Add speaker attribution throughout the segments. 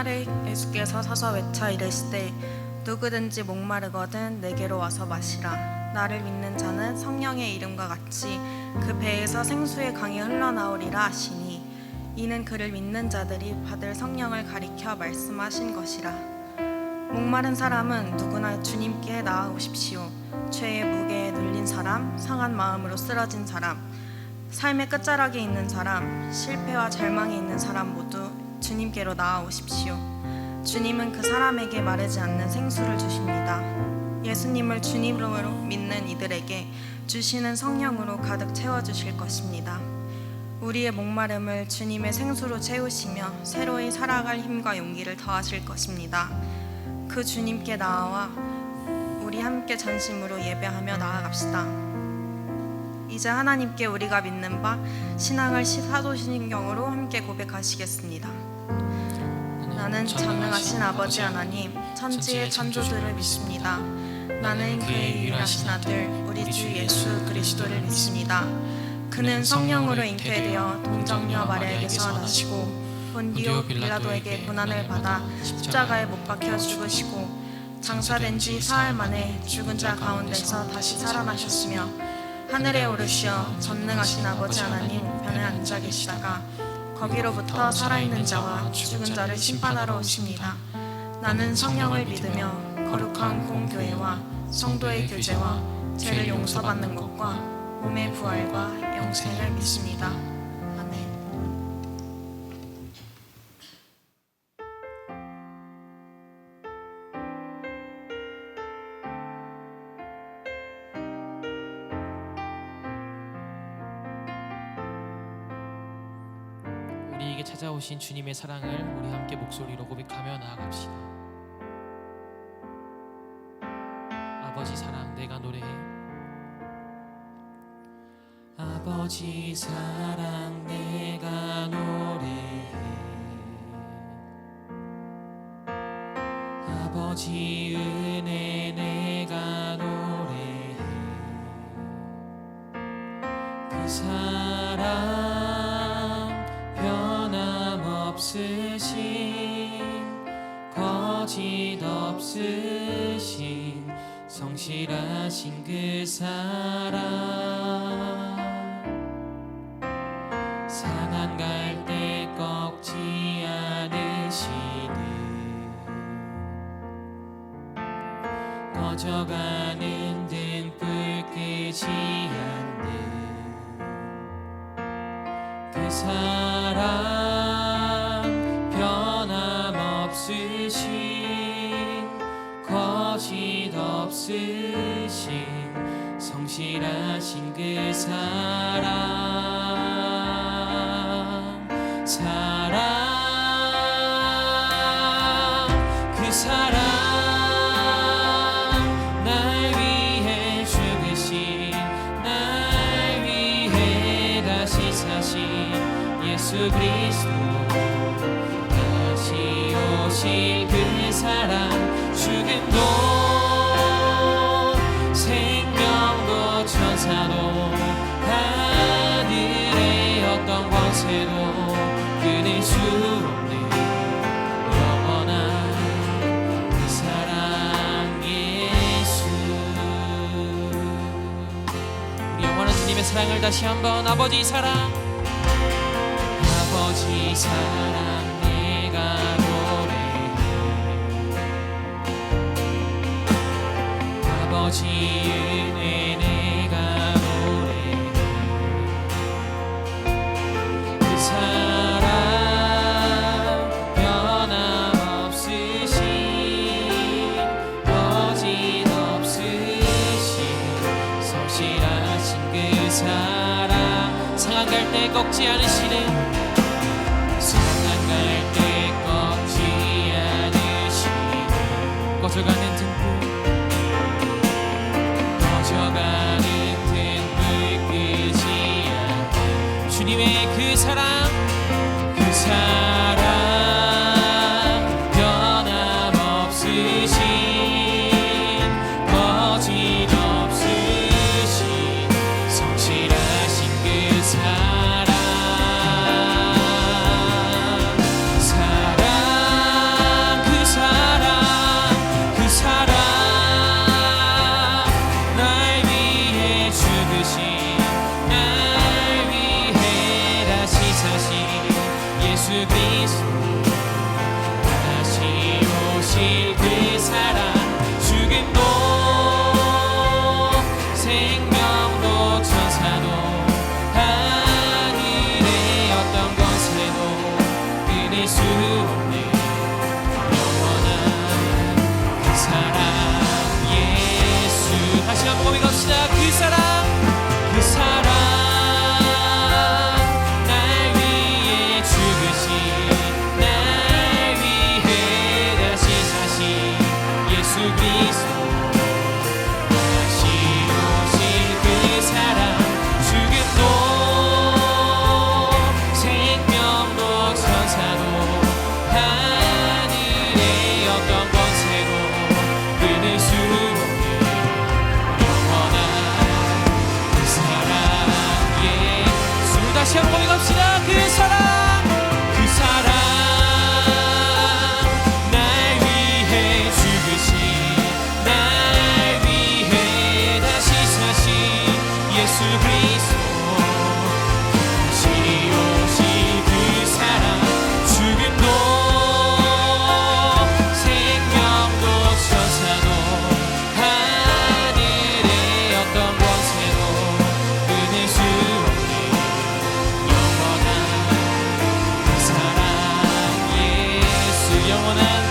Speaker 1: 그날에 예수께서 서서 외쳐 이르시되 누구든지 목마르거든 내게로 와서 마시라. 나를 믿는 자는 성령의 이름과 같이 그 배에서 생수의 강이 흘러나오리라 하시니 이는 그를 믿는 자들이 받을 성령을 가리켜 말씀하신 것이라. 목마른 사람은 누구나 주님께 나아오십시오. 죄의 무게에 눌린 사람, 상한 마음으로 쓰러진 사람, 삶의 끝자락에 있는 사람, 실패와 절망에 있는 사람 모두 주님께로 나아오십시오. 주님은 그 사람에게 마르지 않는 생수를 주십니다. 예수님을 주님으로 믿는 이들에게 주시는 성령으로 가득 채워주실 것입니다. 우리의 목마름을 주님의 생수로 채우시며 새로이 살아갈 힘과 용기를 더하실 것입니다. 그 주님께 나아와 우리 함께 전심으로 예배하며 나아갑시다. 이제 하나님께 우리가 믿는 바 신앙을 사도신경으로 함께 고백하시겠습니다. 나는 전능하신 아버지 하나님, 천지의 창조주를 믿습니다. 나는 그의 유일하신 아들 우리 주 예수 그리스도를 믿습니다. 그는 성령으로 잉태되어 동정녀 마리아에게서 나시고 본디오 빌라도에게 고난을 받아 십자가에 못 박혀 죽으시고 장사된 지 사흘 만에 죽은 자 가운데서 다시 살아나셨으며 하늘에 오르시어 전능하신 아버지 하나님 우편에 앉아 계시다가 거기로부터 살아있는 자와 죽은 자를 심판하러 오십니다. 나는 성령을 믿으며 거룩한 공교회와 성도의 교제와 죄를 용서받는 것과 몸의 부활과 영생을 믿습니다. 아멘.
Speaker 2: 우리에게 찾아오신 주님의 사랑을 우리 함께 목소리로 고백하며 나아갑시다. 아버지 사랑 내가 노래해. 아버지 사랑 내가 노래해. 아버지 은혜 내가 노래해. 그 사랑 변함없으신 거짓 없으신 성실하신 그 사랑 상한 갈대 꺾지 않으시는 꺼져가는 등불 끄지 않는 그 사랑 변함없으신 거짓 없으신 성실하신 그 사랑 그 사랑 날 위해 죽으신 날 위해 다시 사신 예수 그리스도 다시 오실 그 사랑 죽음도 생명도 천사도 하늘의 어떤 권세도 끊을 수 없는 영원한 그 사랑 예수. 우리 영원한 주님의 사랑을 다시 한번 아버지 사랑 아버지 사랑 내가 노래해. 아버지 은혜 내가 노래해. 그 사랑 변함없으신 거짓 없으신 성실하신 그 사랑 상한 갈대 꺾지 않으시는 상한 갈대 꺾지 않으시는 꺼져가는 등불 꺼져가는 등불 끄지 않는 주님의 그 사랑 변함없으신 거짓 없으신 성실하신 그 사랑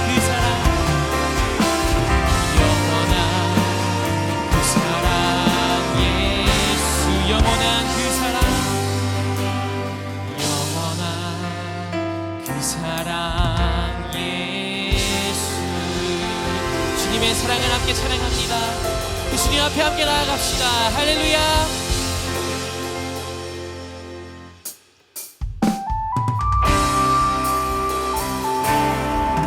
Speaker 2: 그 사랑, 영원한 그 사랑, 예수 영원한 그 사랑, 영원한 그 사랑, 예수. 주님의 사랑을 함께 찬양합니다. 그 주님 앞에 함께 나아갑시다. 할렐루야.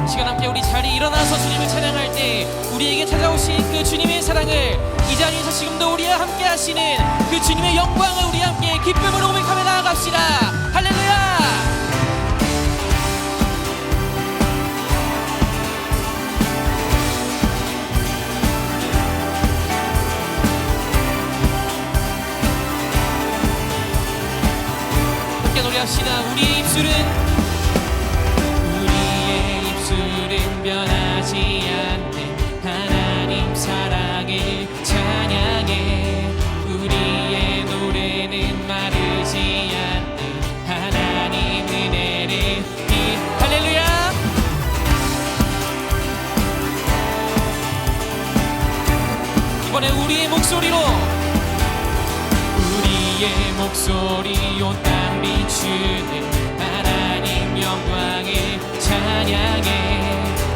Speaker 2: 시간 함께 우리 자리에 일어나서 주님을 찬양할 때 우리에게 찾아오신 그 주님의 사랑을 이 자리에서 지금도 우리와 함께 하시는 그 주님의 영광을 우리 함께 기쁨으로 고백하며 나아갑시다. 할렐루야. 함께 노래합시다. 우리의 입술은 변하지 않는 하나님 사랑을 찬양해. 우리의 노래는 마르지 않는 하나님 은혜를 할렐루야. 이번에 우리의 목소리로 온 땅 비추는 하나님 영광을 찬양해.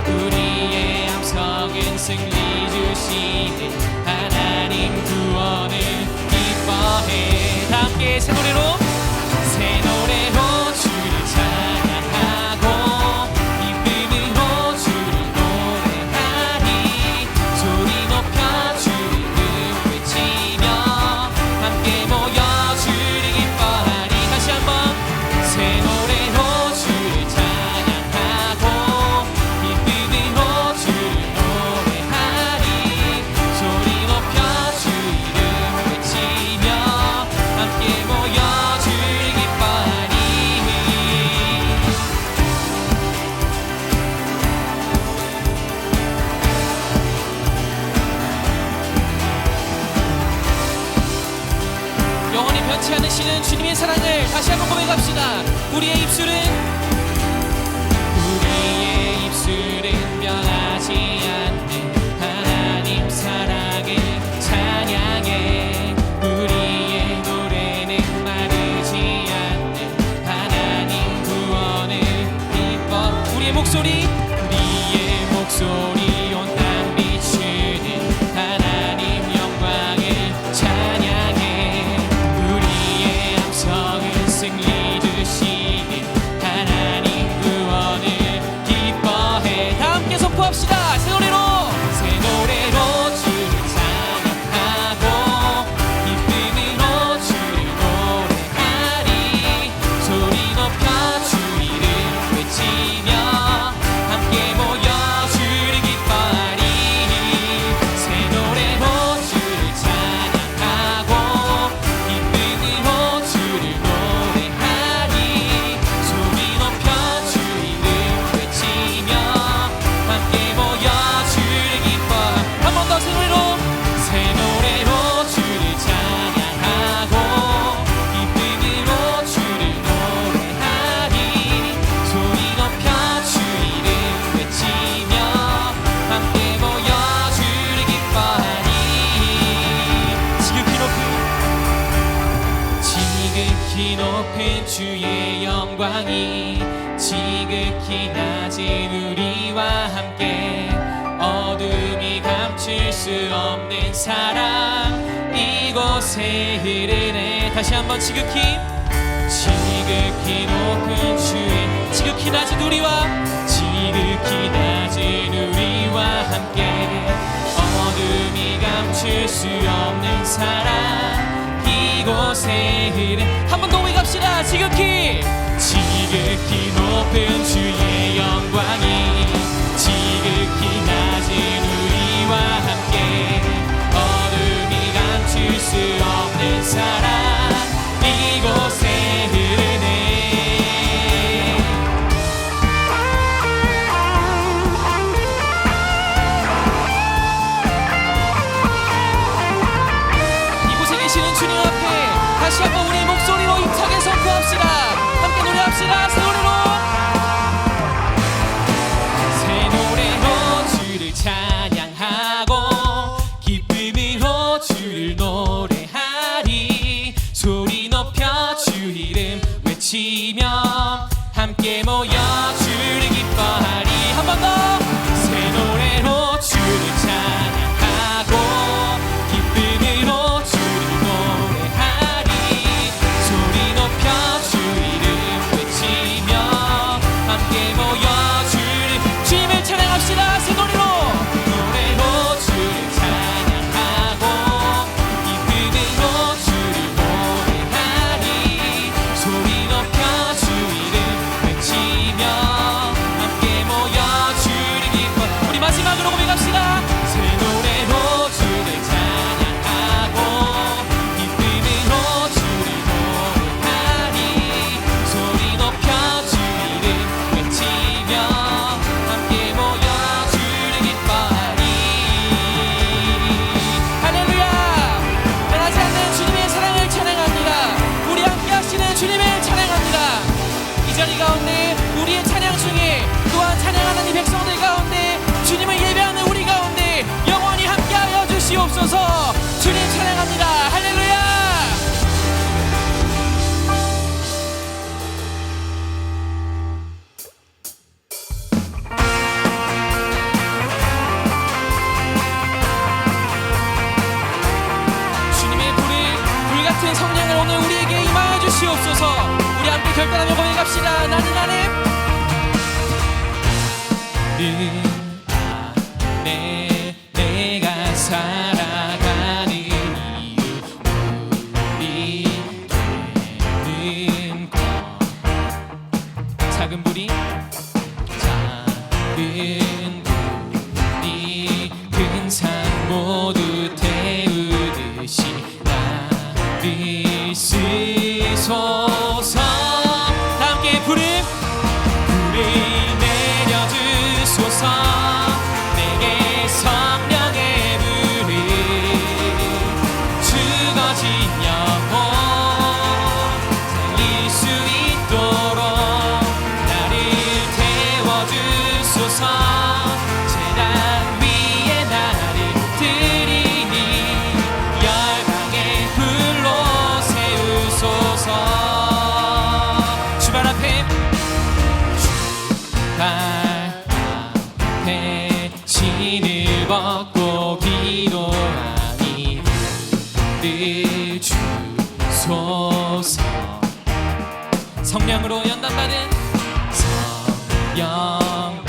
Speaker 2: 우리의 함성은 승리 주시는 하나님 구원을 기뻐해. 다 함께 새 노래로 주를 찬양하고 기쁨으로 주를 노래하리. 소리 높여 주를 이름 외치며 함께 모여 주를 기뻐하리. 다시 한번 새 노래로 주를 찬양하고 기쁨으로 주를 노래하리. 소리 높여 주 이름 외치며 함께 모여 주를 기뻐하리. 영원히 변치 않으시는 주님의 사랑을 다시 한번 고백합시다. 우리의 입술은 변하지 않는 하나님 사랑을 찬양해. 우리의 노래는 마르지 않는 하나님 구원을 기뻐. 우리의 목소리 온 땅 비추는 하나님 영광을 찬양해. 우리의 함성은 승리 주시는 하나님 구원을 기뻐해. 다 함께 선포합시다. 새 노래로 주를 찬양하고 기쁨으로 주를 노래하리. 소리 높여 주 이름 외치며 함께 모여 주를 기뻐하리. 새 노래로 주를 찬양하고 기쁨으로 주를 노래하리. 소리 높여 주 이름 외치며 함께 모여 주를 기뻐하리. 한 번 더 새 노래로 주를 찬양하고 기쁨으로 주를 노래하리. 소리 높여 주 이름 외치며 함께 모여 주를 기뻐하리. 지극히 높은 주의 영광이 지극히 낮은 우리와 함께 어둠이 감출 수 없는 사랑 이곳에 흐르네. 다시 한번 지극히 높은 주의 지극히 낮은 우리와 함께 어둠이 감출 수 없는 사랑 이곳에 흐르네. 한 번 더 외갑시다. 지극히 높은 주의 영광이 지극히 낮은 우리와 함께 어둠이 감출 수 없는 사랑 이곳에 흐르네. 이곳에 계시는 주님 앞에 다시 한번 우리 목소리로 힘차게 선포합시다. 함께 노래합시다. 새 노래로 주시옵소서. 우리 함께 결단하며 고백합시다. 나는 안에 내가 살아가는 이유 우리 되는 것. 작은 불이 큰 산 모두 태우듯이 나를 쓰소서. 다 함께 불을 내려주소서. 내게 성령의 불을 죽어진 영혼 살릴 수 있도록 나를 태워주소서. 재단 위에 나를 드리니 열방의 불로 세우소서. 주발 앞에 신을 벗고 기도하니 늘 주소서. 성령으로 연단받은 성령으로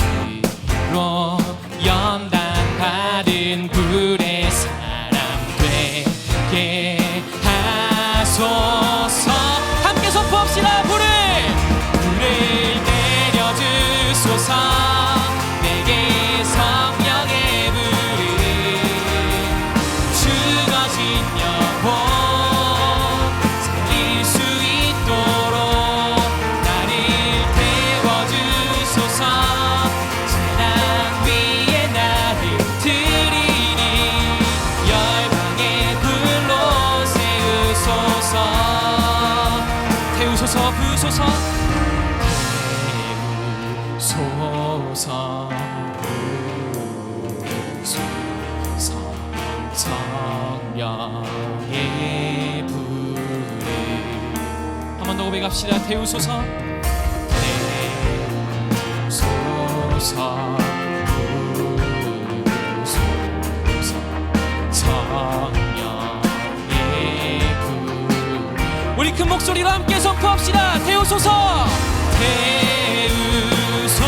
Speaker 2: 연단받은 불의 사람 되게 하소서. 함께 선포합시다. 불을 내려주소서. 내게 성령의 불을 죽어진 영혼 살릴 수 있도록 나를 태워주소서. 재단 위에 나를 드리니 열방의 불로 세우소서. 태우소서. 부소서. 태우소서. 성령의 불을 한 번 더 고백합시다. 태우소서. 태우소서. 부소서. 성령의 불. 우리 큰 목소리로 함께 선포합시다. 태우소서. 태우소서.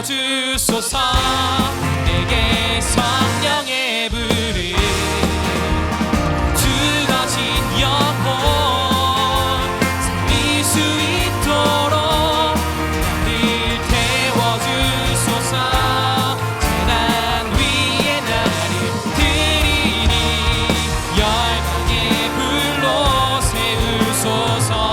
Speaker 2: 주소서. 내게 성령의 불을 죽어진 영혼 살릴 수 있도록 나를 태워주소서. 재단 위에 나를 드리니 열방의 불로 세우소서.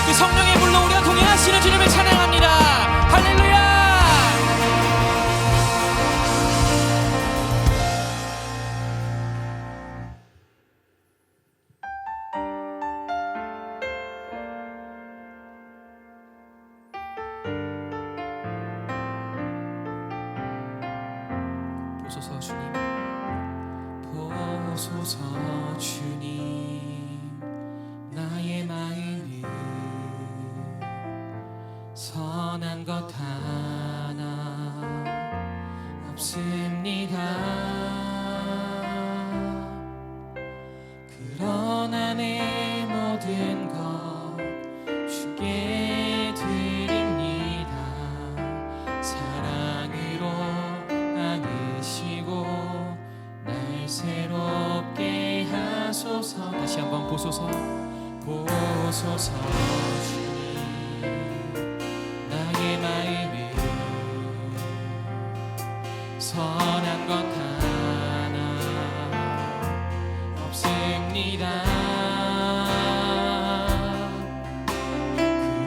Speaker 2: 그 성령의 불로 우리가 동행하시는 주님을 찬양합니다. 할렐루야. 보소서 주님. 보소서 주님. 나의 마음을 선한 것 하나 없습니다. 그러나 내 모든 것 주께 드립니다. 사랑으로 안으시고 날 새롭게 하소서. 다시 한번 보소서. 보소서 주님. 나의 마음을 없습니다.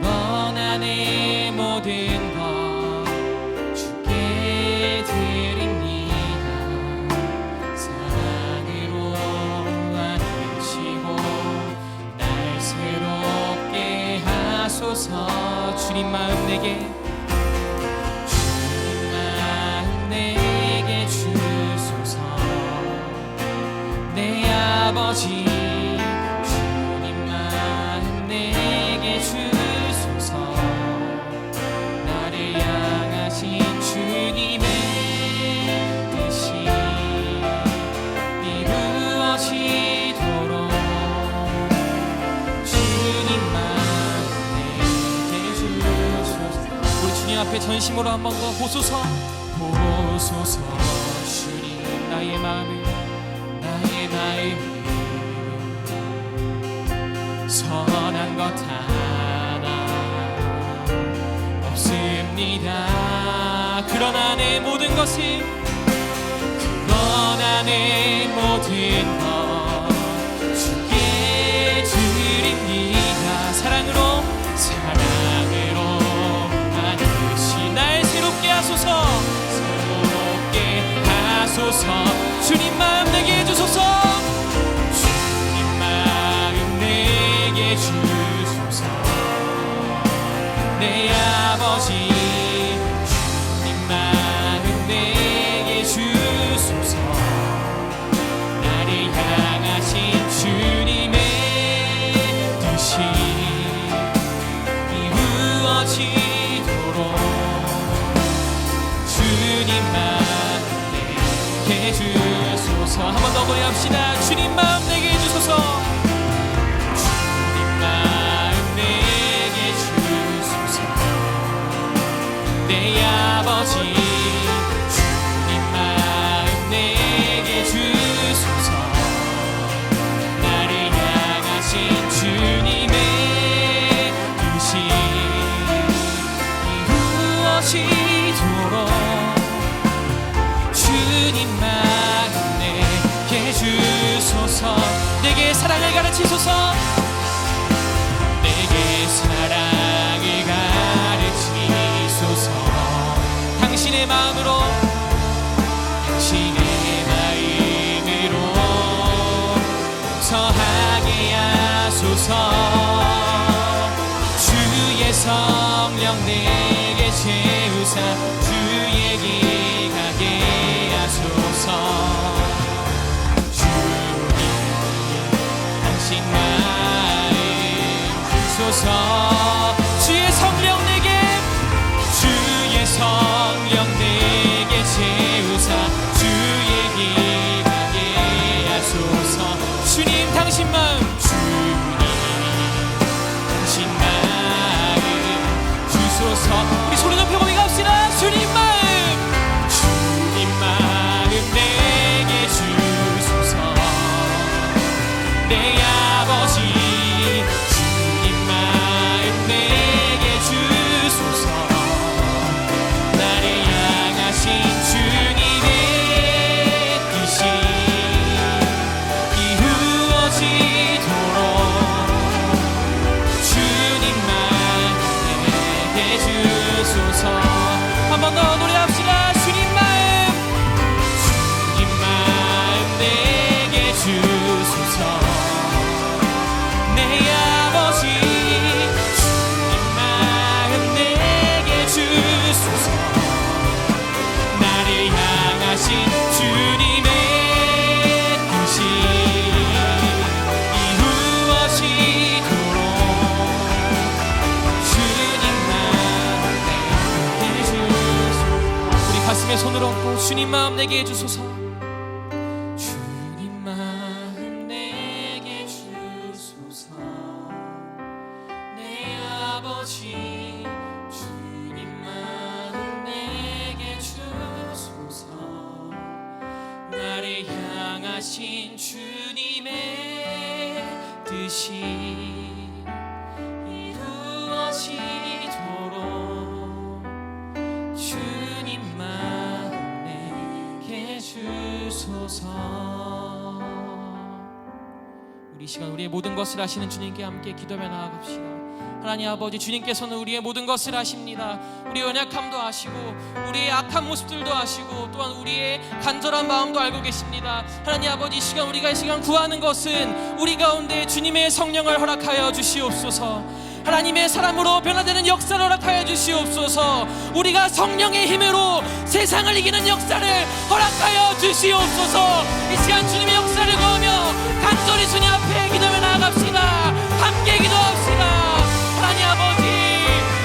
Speaker 2: 그러나 내 모든 것 주께 드립니다. 사랑으로 안으시고 날 새롭게 하소서. 주님 마음 내게 주소서. 내 아버지 주님 마음 내게 주소서. 나를 향하신 주님의 뜻이 이루어지도록 주님 마음 내게 주소서. 우리 주님 앞에 전심으로 한 번 더 보소서. 보소서. 주님 나의 마음을 선한 것 하나 없습니다. 그러나 내 모든 것을 주께 드립니다. 사랑으로 안으시 날 새롭게 하소서. 주님 마음 내게 주소서. 주님 마음 내게 주소서. 내 아버지 주님 마음 내게 주소서. 나를 향하신 주님의 뜻이 이루어지도록 주님 마음 주소서. 한 번 더 노래합시다. 주님 마음 내게 주소서. 주님 마음 내게 주소서. 내 아버지 주님 마음 내게 주소서. 나를 향하신 주님의 뜻이 이루어지도록 주님 마음 내게 주소서. 내게 사랑을 가르치소서. 내게 사랑을 가르치소서. 당신의 마음으로 서하게 하소서. 주의 성령 내게 채우사 주의 길 가게 하소서. 주님 당신 마음 주소서. 주의 성령 내게 채우사 주의 길 가게 하소서. 주님 당신 마음 주소서. 우리 소리 높여 보이 갑시다. 주님 마음 내게 주소서. 내 아버지 주님 마음 내게 주소서. 나를 향하신 주님의 뜻이 이루어지도록 주님만 내게 주소서. 한 번 더 노래합시다. 주님 마음 내게 주소서. 내 아버지 주님 마음 내게 주소서. 나를 향하신 주님의 뜻이 이루어지도록 주님만 내게 주소서. 우리 가슴에 손을 얹고 주님 마음 내게 주소서. 주님 마음 내게 주소서. 내 아버지 주님 마음 내게 주소서. 나를 향하신 주님의 뜻이 이루어지도록 주님 마음 내게 주소서. 우리 시간 우리의 모든 것을 아시는 주님께 함께 기도하며 나아갑시다. 하나님 아버지, 주님께서는 우리의 모든 것을 아십니다. 우리의 연약함도 아시고 우리의 악한 모습들도 아시고 또한 우리의 간절한 마음도 알고 계십니다. 하나님 아버지, 이 시간 우리가 이 시간 구하는 것은 우리 가운데 주님의 성령을 허락하여 주시옵소서. 하나님의 사람으로 변화되는 역사를 허락하여 주시옵소서. 우리가 성령의 힘으로 세상을 이기는 역사를 허락하여 주시옵소서. 이 시간 주님의 역사를 구하며 간절히 주님 앞에 기도하며 나아갑시다. 함께 기도합시다. 하나님 아버지,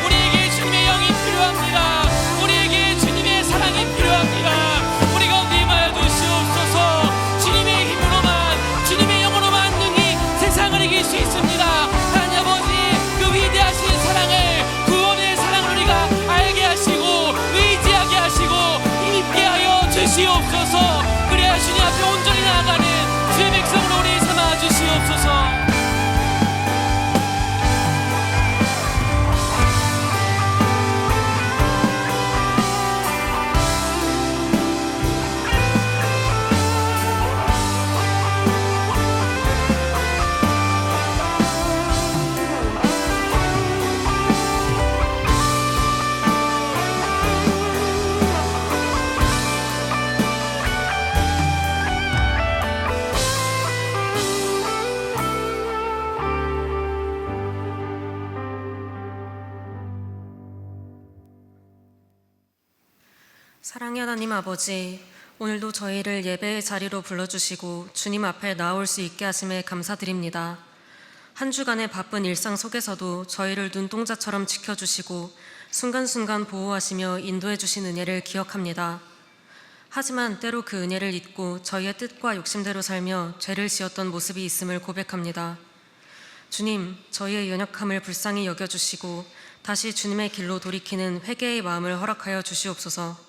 Speaker 2: 우리에게 주님의 영이 필요합니다. 우리에게 주님의 사랑이 필요합니다. 우리 가운데 임하여 주시옵소서. 주님의 힘으로만, 주님의 영으로만 능히 세상을 이길 수 있습니다. 하나님 아버지, 그 위대하신 사랑을, 구원의 사랑을 우리가 알게 하시고 의지하게 하시고 힘있게 하여 주시옵소서. 그래야 주님 앞에 온전히 나아가는 주의 백성으로 우리 삼아 주시옵소서.
Speaker 3: 사랑의 하나님 아버지, 오늘도 저희를 예배의 자리로 불러주시고 주님 앞에 나올 수 있게 하심에 감사드립니다. 한 주간의 바쁜 일상 속에서도 저희를 눈동자처럼 지켜주시고 순간순간 보호하시며 인도해 주신 은혜를 기억합니다. 하지만 때로 그 은혜를 잊고 저희의 뜻과 욕심대로 살며 죄를 지었던 모습이 있음을 고백합니다. 주님, 저희의 연약함을 불쌍히 여겨주시고 다시 주님의 길로 돌이키는 회개의 마음을 허락하여 주시옵소서.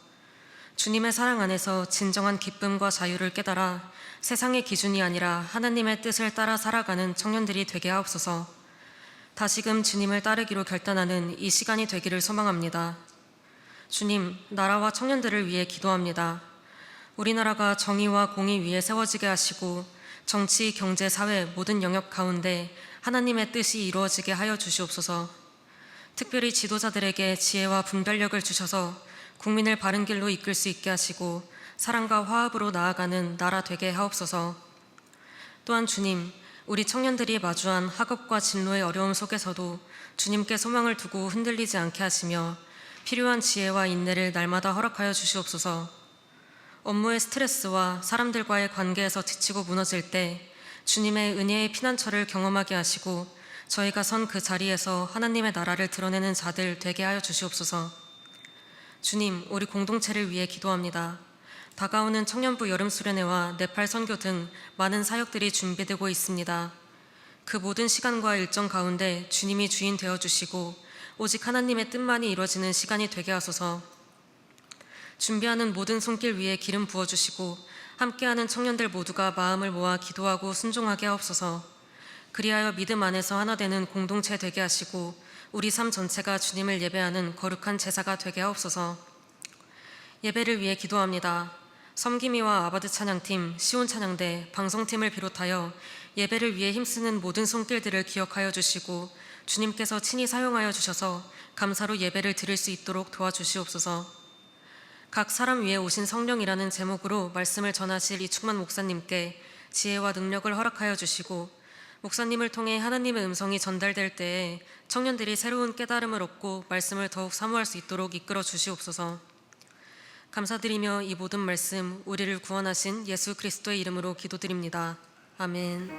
Speaker 3: 주님의 사랑 안에서 진정한 기쁨과 자유를 깨달아 세상의 기준이 아니라 하나님의 뜻을 따라 살아가는 청년들이 되게 하옵소서. 다시금 주님을 따르기로 결단하는 이 시간이 되기를 소망합니다. 주님, 나라와 청년들을 위해 기도합니다. 우리나라가 정의와 공의 위에 세워지게 하시고 정치, 경제, 사회 모든 영역 가운데 하나님의 뜻이 이루어지게 하여 주시옵소서. 특별히 지도자들에게 지혜와 분별력을 주셔서 국민을 바른 길로 이끌 수 있게 하시고 사랑과 화합으로 나아가는 나라 되게 하옵소서. 또한 주님, 우리 청년들이 마주한 학업과 진로의 어려움 속에서도 주님께 소망을 두고 흔들리지 않게 하시며 필요한 지혜와 인내를 날마다 허락하여 주시옵소서. 업무의 스트레스와 사람들과의 관계에서 지치고 무너질 때 주님의 은혜의 피난처를 경험하게 하시고 저희가 선 그 자리에서 하나님의 나라를 드러내는 자들 되게 하여 주시옵소서. 주님, 우리 공동체를 위해 기도합니다. 다가오는 청년부 여름수련회와 네팔 선교 등 많은 사역들이 준비되고 있습니다. 그 모든 시간과 일정 가운데 주님이 주인 되어주시고 오직 하나님의 뜻만이 이루어지는 시간이 되게 하소서. 준비하는 모든 손길 위에 기름 부어주시고 함께하는 청년들 모두가 마음을 모아 기도하고 순종하게 하옵소서. 그리하여 믿음 안에서 하나 되는 공동체 되게 하시고 우리 삶 전체가 주님을 예배하는 거룩한 제사가 되게 하옵소서. 예배를 위해 기도합니다. 섬김이와 아바드 찬양팀, 시온 찬양대, 방송팀을 비롯하여 예배를 위해 힘쓰는 모든 손길들을 기억하여 주시고 주님께서 친히 사용하여 주셔서 감사로 예배를 드릴 수 있도록 도와주시옵소서. 각 사람 위에 오신 성령이라는 제목으로 말씀을 전하실 이충만 목사님께 지혜와 능력을 허락하여 주시고 목사님을 통해 하나님의 음성이 전달될 때에 청년들이 새로운 깨달음을 얻고 말씀을 더욱 사모할 수 있도록 이끌어 주시옵소서. 감사드리며 이 모든 말씀 우리를 구원하신 예수 그리스도의 이름으로 기도드립니다. 아멘.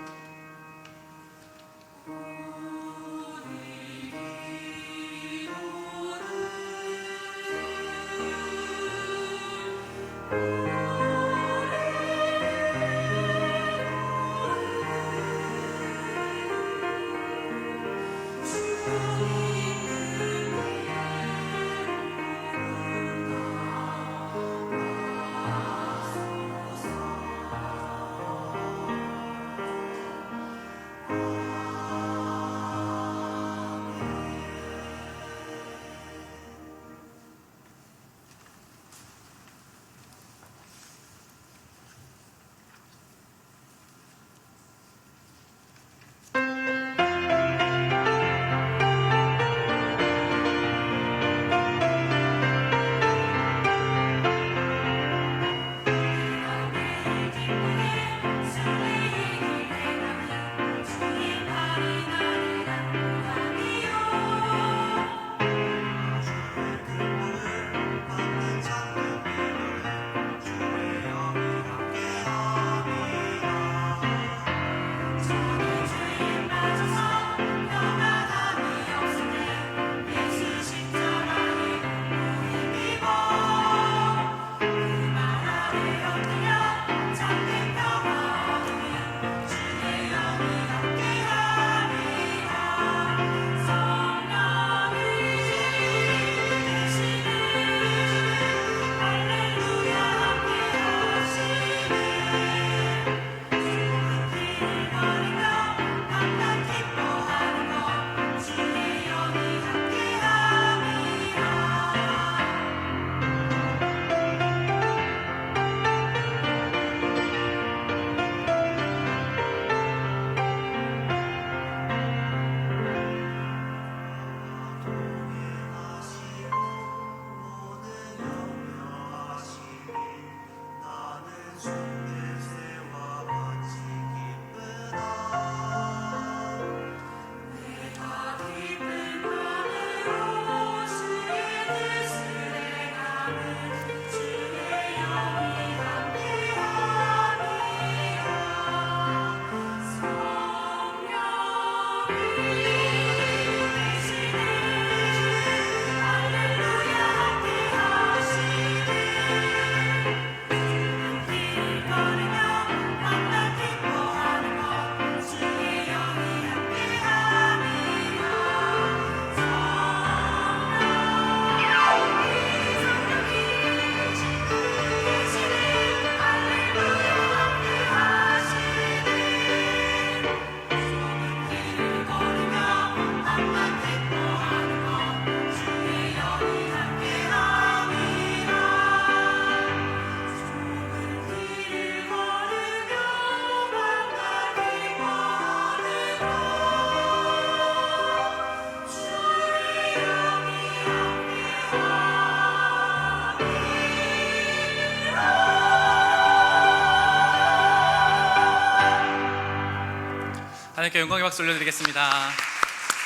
Speaker 4: 하나님께 영광의 박수 올려드리겠습니다.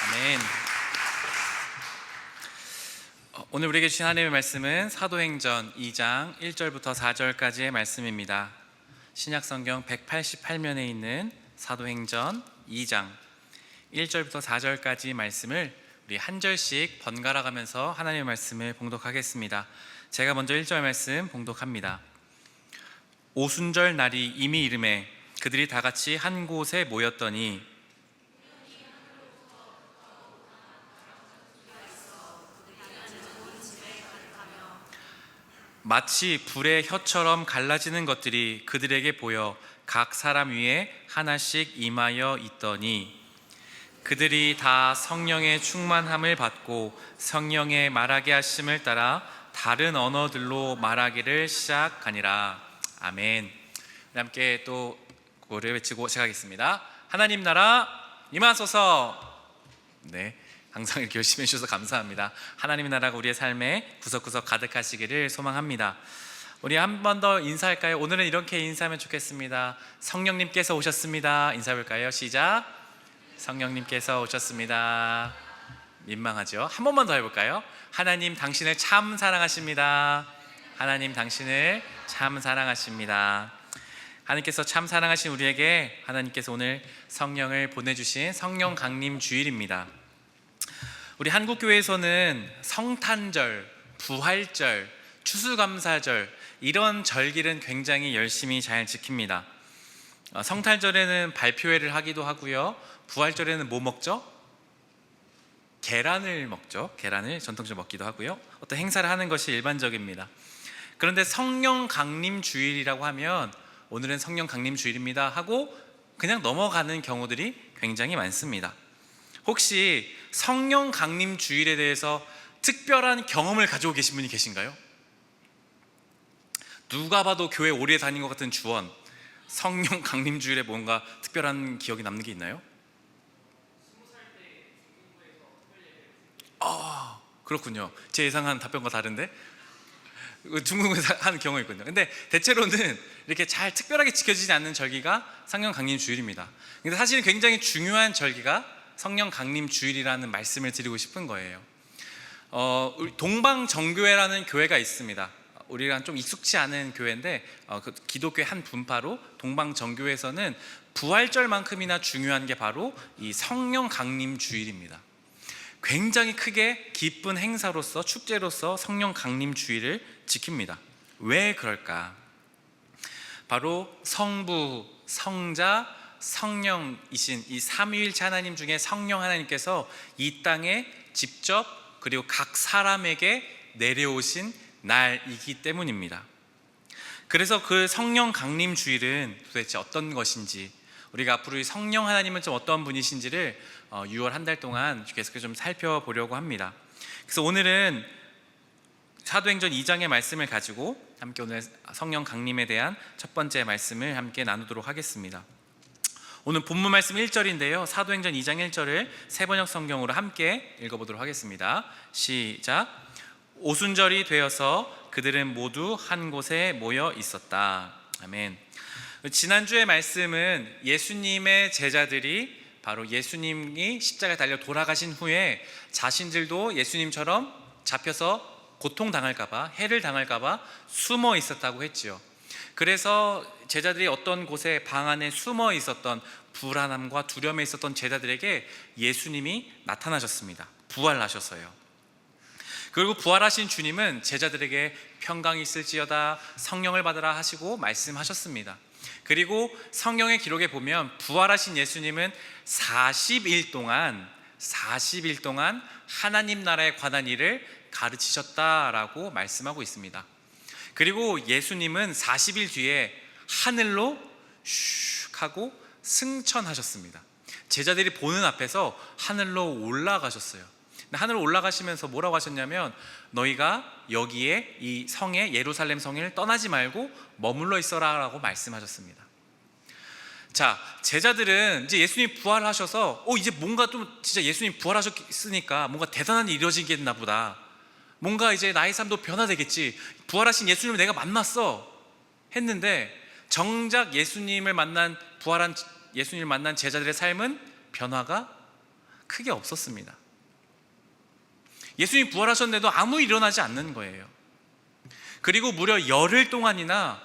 Speaker 4: 아멘. 오늘 우리에게 주신 하나님의 말씀은 사도행전 2장 1절부터 4절까지의 말씀입니다. 신약성경 188면에 있는 사도행전 2장 1절부터 4절까지 말씀을 우리 한 절씩 번갈아 가면서 하나님의 말씀을 봉독하겠습니다. 제가 먼저 1절 말씀 봉독합니다. 오순절 날이 이미 이름에 그들이 다 같이 한 곳에 모였더니 마치 불의 혀처럼 갈라지는 것들이 그들에게 보여 각 사람 위에 하나씩 임하여 있더니 그들이 다 성령의 충만함을 받고 성령의 말하게 하심을 따라 다른 언어들로 말하기를 시작하니라. 아멘. 우리 함께 또 구호를 외치고 시작하겠습니다. 하나님 나라 임하소서. 네, 항상 이렇게 열심히 해주셔서 감사합니다. 하나님의 나라가 우리의 삶에 구석구석 가득하시기를 소망합니다. 우리 한 번 더 인사할까요? 오늘은 이렇게 인사하면 좋겠습니다. 성령님께서 오셨습니다. 인사해볼까요? 시작. 성령님께서 오셨습니다. 민망하죠? 한 번만 더 해볼까요? 하나님 당신을 참 사랑하십니다. 하나님 당신을 참 사랑하십니다. 하나님께서 참 사랑하신 우리에게 하나님께서 오늘 성령을 보내주신 성령 강림 주일입니다. 우리 한국교회에서는 성탄절, 부활절, 추수감사절 이런 절기는 굉장히 열심히 잘 지킵니다. 성탄절에는 발표회를 하기도 하고요. 부활절에는 뭐 먹죠? 계란을 먹죠. 계란을 전통적으로 먹기도 하고요. 어떤 행사를 하는 것이 일반적입니다. 그런데 성령 강림 주일이라고 하면 오늘은 성령 강림 주일입니다 하고 그냥 넘어가는 경우들이 굉장히 많습니다. 혹시 성령 강림 주일에 대해서 특별한 경험을 가지고 계신 분이 계신가요? 누가 봐도 교회 오래 다닌 것 같은 주원, 성령 강림 주일에 뭔가 특별한 기억이 남는 게 있나요? 그렇군요. 제 예상한 답변과 다른데 중국에서 하는 경우가 있거든요. 근데 대체로는 이렇게 잘 특별하게 지켜지지 않는 절기가 성령 강림 주일입니다. 근데 사실은 굉장히 중요한 절기가 성령 강림 주일이라는 말씀을 드리고 싶은 거예요. 동방정교회라는 교회가 있습니다. 우리랑 좀 익숙치 않은 교회인데 그 기독교의 한 분파로 동방정교회에서는 부활절만큼이나 중요한 게 바로 이 성령 강림 주일입니다. 굉장히 크게 기쁜 행사로서 축제로서 성령 강림 주일을 지킵니다. 왜 그럴까? 바로 성부, 성자, 성령이신 이 삼위일체 하나님 중에 성령 하나님께서 이 땅에 직접 그리고 각 사람에게 내려오신 날이기 때문입니다. 그래서 그 성령 강림 주일은 도대체 어떤 것인지, 우리가 앞으로 이 성령 하나님은 좀 어떤 분이신지를 6월 한 달 동안 계속해서 좀 살펴보려고 합니다. 그래서 오늘은 사도행전 2장의 말씀을 가지고 함께 오늘 성령 강림에 대한 첫 번째 말씀을 함께 나누도록 하겠습니다. 오늘 본문 말씀 1절인데요. 사도행전 2장 1절을 세번역 성경으로 함께 읽어보도록 하겠습니다. 시작. 오순절이 되어서 그들은 모두 한 곳에 모여 있었다. 아멘. 지난주의 말씀은 예수님의 제자들이 바로 예수님이 십자가에 달려 돌아가신 후에 자신들도 예수님처럼 잡혀서 고통당할까봐, 해를 당할까봐 숨어 있었다고 했지요. 그래서 제자들이 어떤 곳에 방 안에 숨어 있었던 불안함과 두려움에 있었던 제자들에게 예수님이 나타나셨습니다. 부활하셨어요. 그리고 부활하신 주님은 제자들에게 평강이 있을지어다, 성령을 받으라 하시고 말씀하셨습니다. 그리고 성경의 기록에 보면 부활하신 예수님은 40일 동안 하나님 나라에 관한 일을 가르치셨다라고 말씀하고 있습니다. 그리고 예수님은 40일 뒤에 하늘로 슉 하고 승천하셨습니다. 제자들이 보는 앞에서 하늘로 올라가셨어요. 하늘로 올라가시면서 뭐라고 하셨냐면, 너희가 여기에 이 성에, 예루살렘 성을 떠나지 말고 머물러 있어라 라고 말씀하셨습니다. 자, 제자들은 이제 예수님 부활하셔서 이제 뭔가 좀 진짜 예수님 부활하셨으니까 뭔가 대단한 일이 이루어지겠나 보다, 뭔가 이제 나의 삶도 변화되겠지, 부활하신 예수님을 내가 만났어 했는데, 정작 예수님을 만난 부활한 예수님을 만난 제자들의 삶은 변화가 크게 없었습니다. 예수님이 부활하셨는데도 아무 일어나지 않는 거예요. 그리고 무려 열흘 동안이나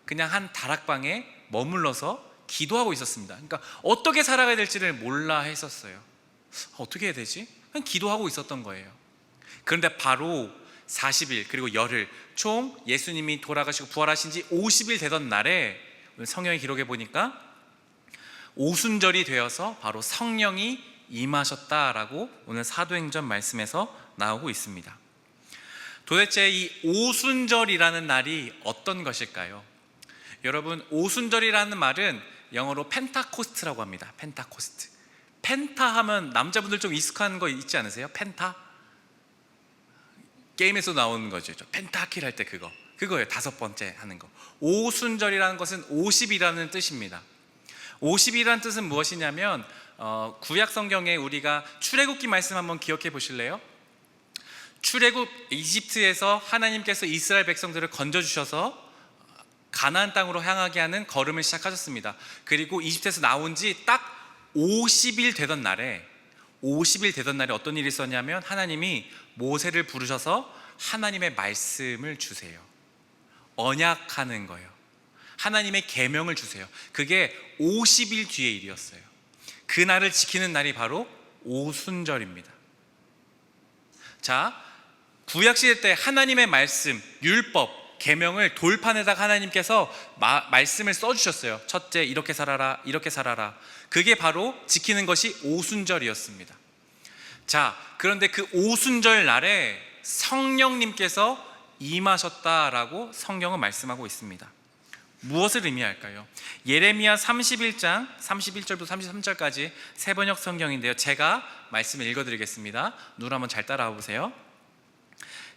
Speaker 4: 그냥 한 다락방에 머물러서 기도하고 있었습니다. 그러니까 어떻게 살아가야 될지를 몰라 했었어요. 어떻게 해야 되지? 그냥 기도하고 있었던 거예요. 그런데 바로 40일 그리고 열흘, 총 예수님이 돌아가시고 부활하신 지 50일 되던 날에 성경의 기록에 보니까 오순절이 되어서 바로 성령이 임하셨다라고 오늘 사도행전 말씀에서 나오고 있습니다. 도대체 이 오순절이라는 날이 어떤 것일까요? 여러분, 오순절이라는 말은 영어로 펜타코스트라고 합니다. 펜타코스트. 펜타 하면 남자분들 좀 익숙한 거 있지 않으세요? 펜타? 게임에서 나오는 거죠. 펜타킬 할 때 그거예요. 5번째 하는 거. 오순절이라는 것은 50이라는 뜻입니다. 50이라는 뜻은 무엇이냐면 구약 성경에 우리가 출애굽기 말씀 한번 기억해 보실래요? 출애굽 이집트에서 하나님께서 이스라엘 백성들을 건져주셔서 가나안 땅으로 향하게 하는 걸음을 시작하셨습니다. 그리고 이집트에서 나온 지 딱 50일 되던 날에 어떤 일이 있었냐면 하나님이 모세를 부르셔서 하나님의 말씀을 주세요. 언약하는 거예요. 하나님의 계명을 주세요. 그게 50일 뒤의 일이었어요. 그 날을 지키는 날이 바로 오순절입니다. 자, 구약시대 때 하나님의 말씀, 율법, 계명을 돌판에다가 하나님께서 말씀을 써주셨어요. 첫째, 이렇게 살아라, 이렇게 살아라. 그게 바로 지키는 것이 오순절이었습니다. 자, 그런데 그 오순절 날에 성령님께서 임하셨다라고 성경은 말씀하고 있습니다. 무엇을 의미할까요? 예레미야 31장 31절부터 33절까지 세번역 성경인데요, 제가 말씀을 읽어드리겠습니다. 눈 한번 잘 따라와 보세요.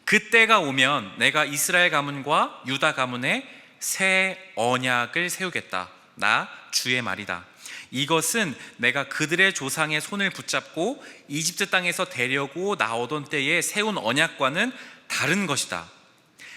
Speaker 4: 그때가 오면 내가 이스라엘 가문과 유다 가문에 새 언약을 세우겠다. 나 주의 말이다. 이것은 내가 그들의 조상의 손을 붙잡고 이집트 땅에서 데려고 나오던 때에 세운 언약과는 다른 것이다.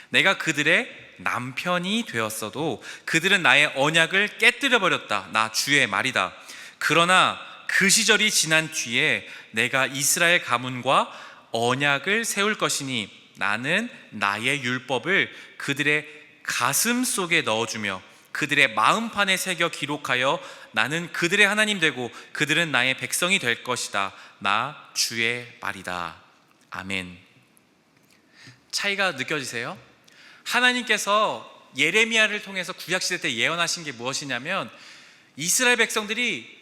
Speaker 4: 내가 그들의 남편이 되었어도 그들은 나의 언약을 깨뜨려 버렸다. 나 주의 말이다. 그러나 그 시절이 지난 뒤에 내가 이스라엘 가문과 언약을 세울 것이니 나는 나의 율법을 그들의 가슴 속에 넣어주며 그들의 마음판에 새겨 기록하여 나는 그들의 하나님 되고 그들은 나의 백성이 될 것이다. 나 주의 말이다. 아멘. 차이가 느껴지세요? 하나님께서 예레미야를 통해서 구약시대 때 예언하신 게 무엇이냐면 이스라엘 백성들이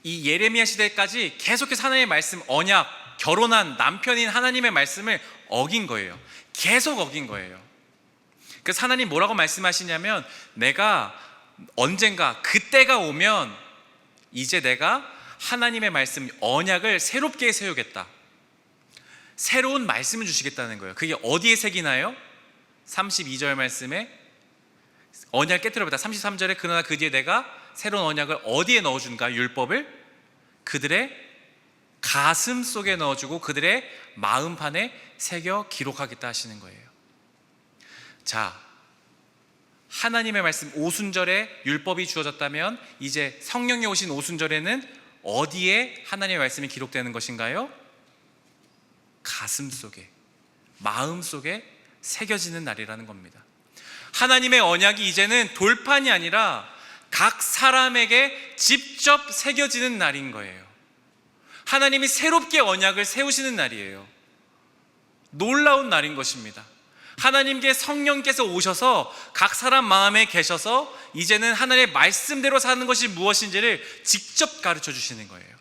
Speaker 4: 이 예레미야 시대까지 계속해서 하나님의 말씀, 언약, 결혼한 남편인 하나님의 말씀을 어긴 거예요. 계속 어긴 거예요. 그래서 하나님 뭐라고 말씀하시냐면 내가 언젠가 그때가 오면 이제 내가 하나님의 말씀, 언약을 새롭게 세우겠다. 새로운 말씀을 주시겠다는 거예요. 그게 어디에 새기나요? 32절 말씀에 언약을 깨뜨려버렸다. 33절에 그러나 그 뒤에 내가 새로운 언약을 어디에 넣어준가? 율법을 그들의 가슴 속에 넣어주고 그들의 마음판에 새겨 기록하겠다 하시는 거예요. 자, 하나님의 말씀 오순절에 율법이 주어졌다면 이제 성령이 오신 오순절에는 어디에 하나님의 말씀이 기록되는 것인가요? 가슴 속에, 마음 속에 새겨지는 날이라는 겁니다. 하나님의 언약이 이제는 돌판이 아니라 각 사람에게 직접 새겨지는 날인 거예요. 하나님이 새롭게 언약을 세우시는 날이에요. 놀라운 날인 것입니다. 하나님께 성령께서 오셔서 각 사람 마음에 계셔서 이제는 하나님의 말씀대로 사는 것이 무엇인지를 직접 가르쳐 주시는 거예요.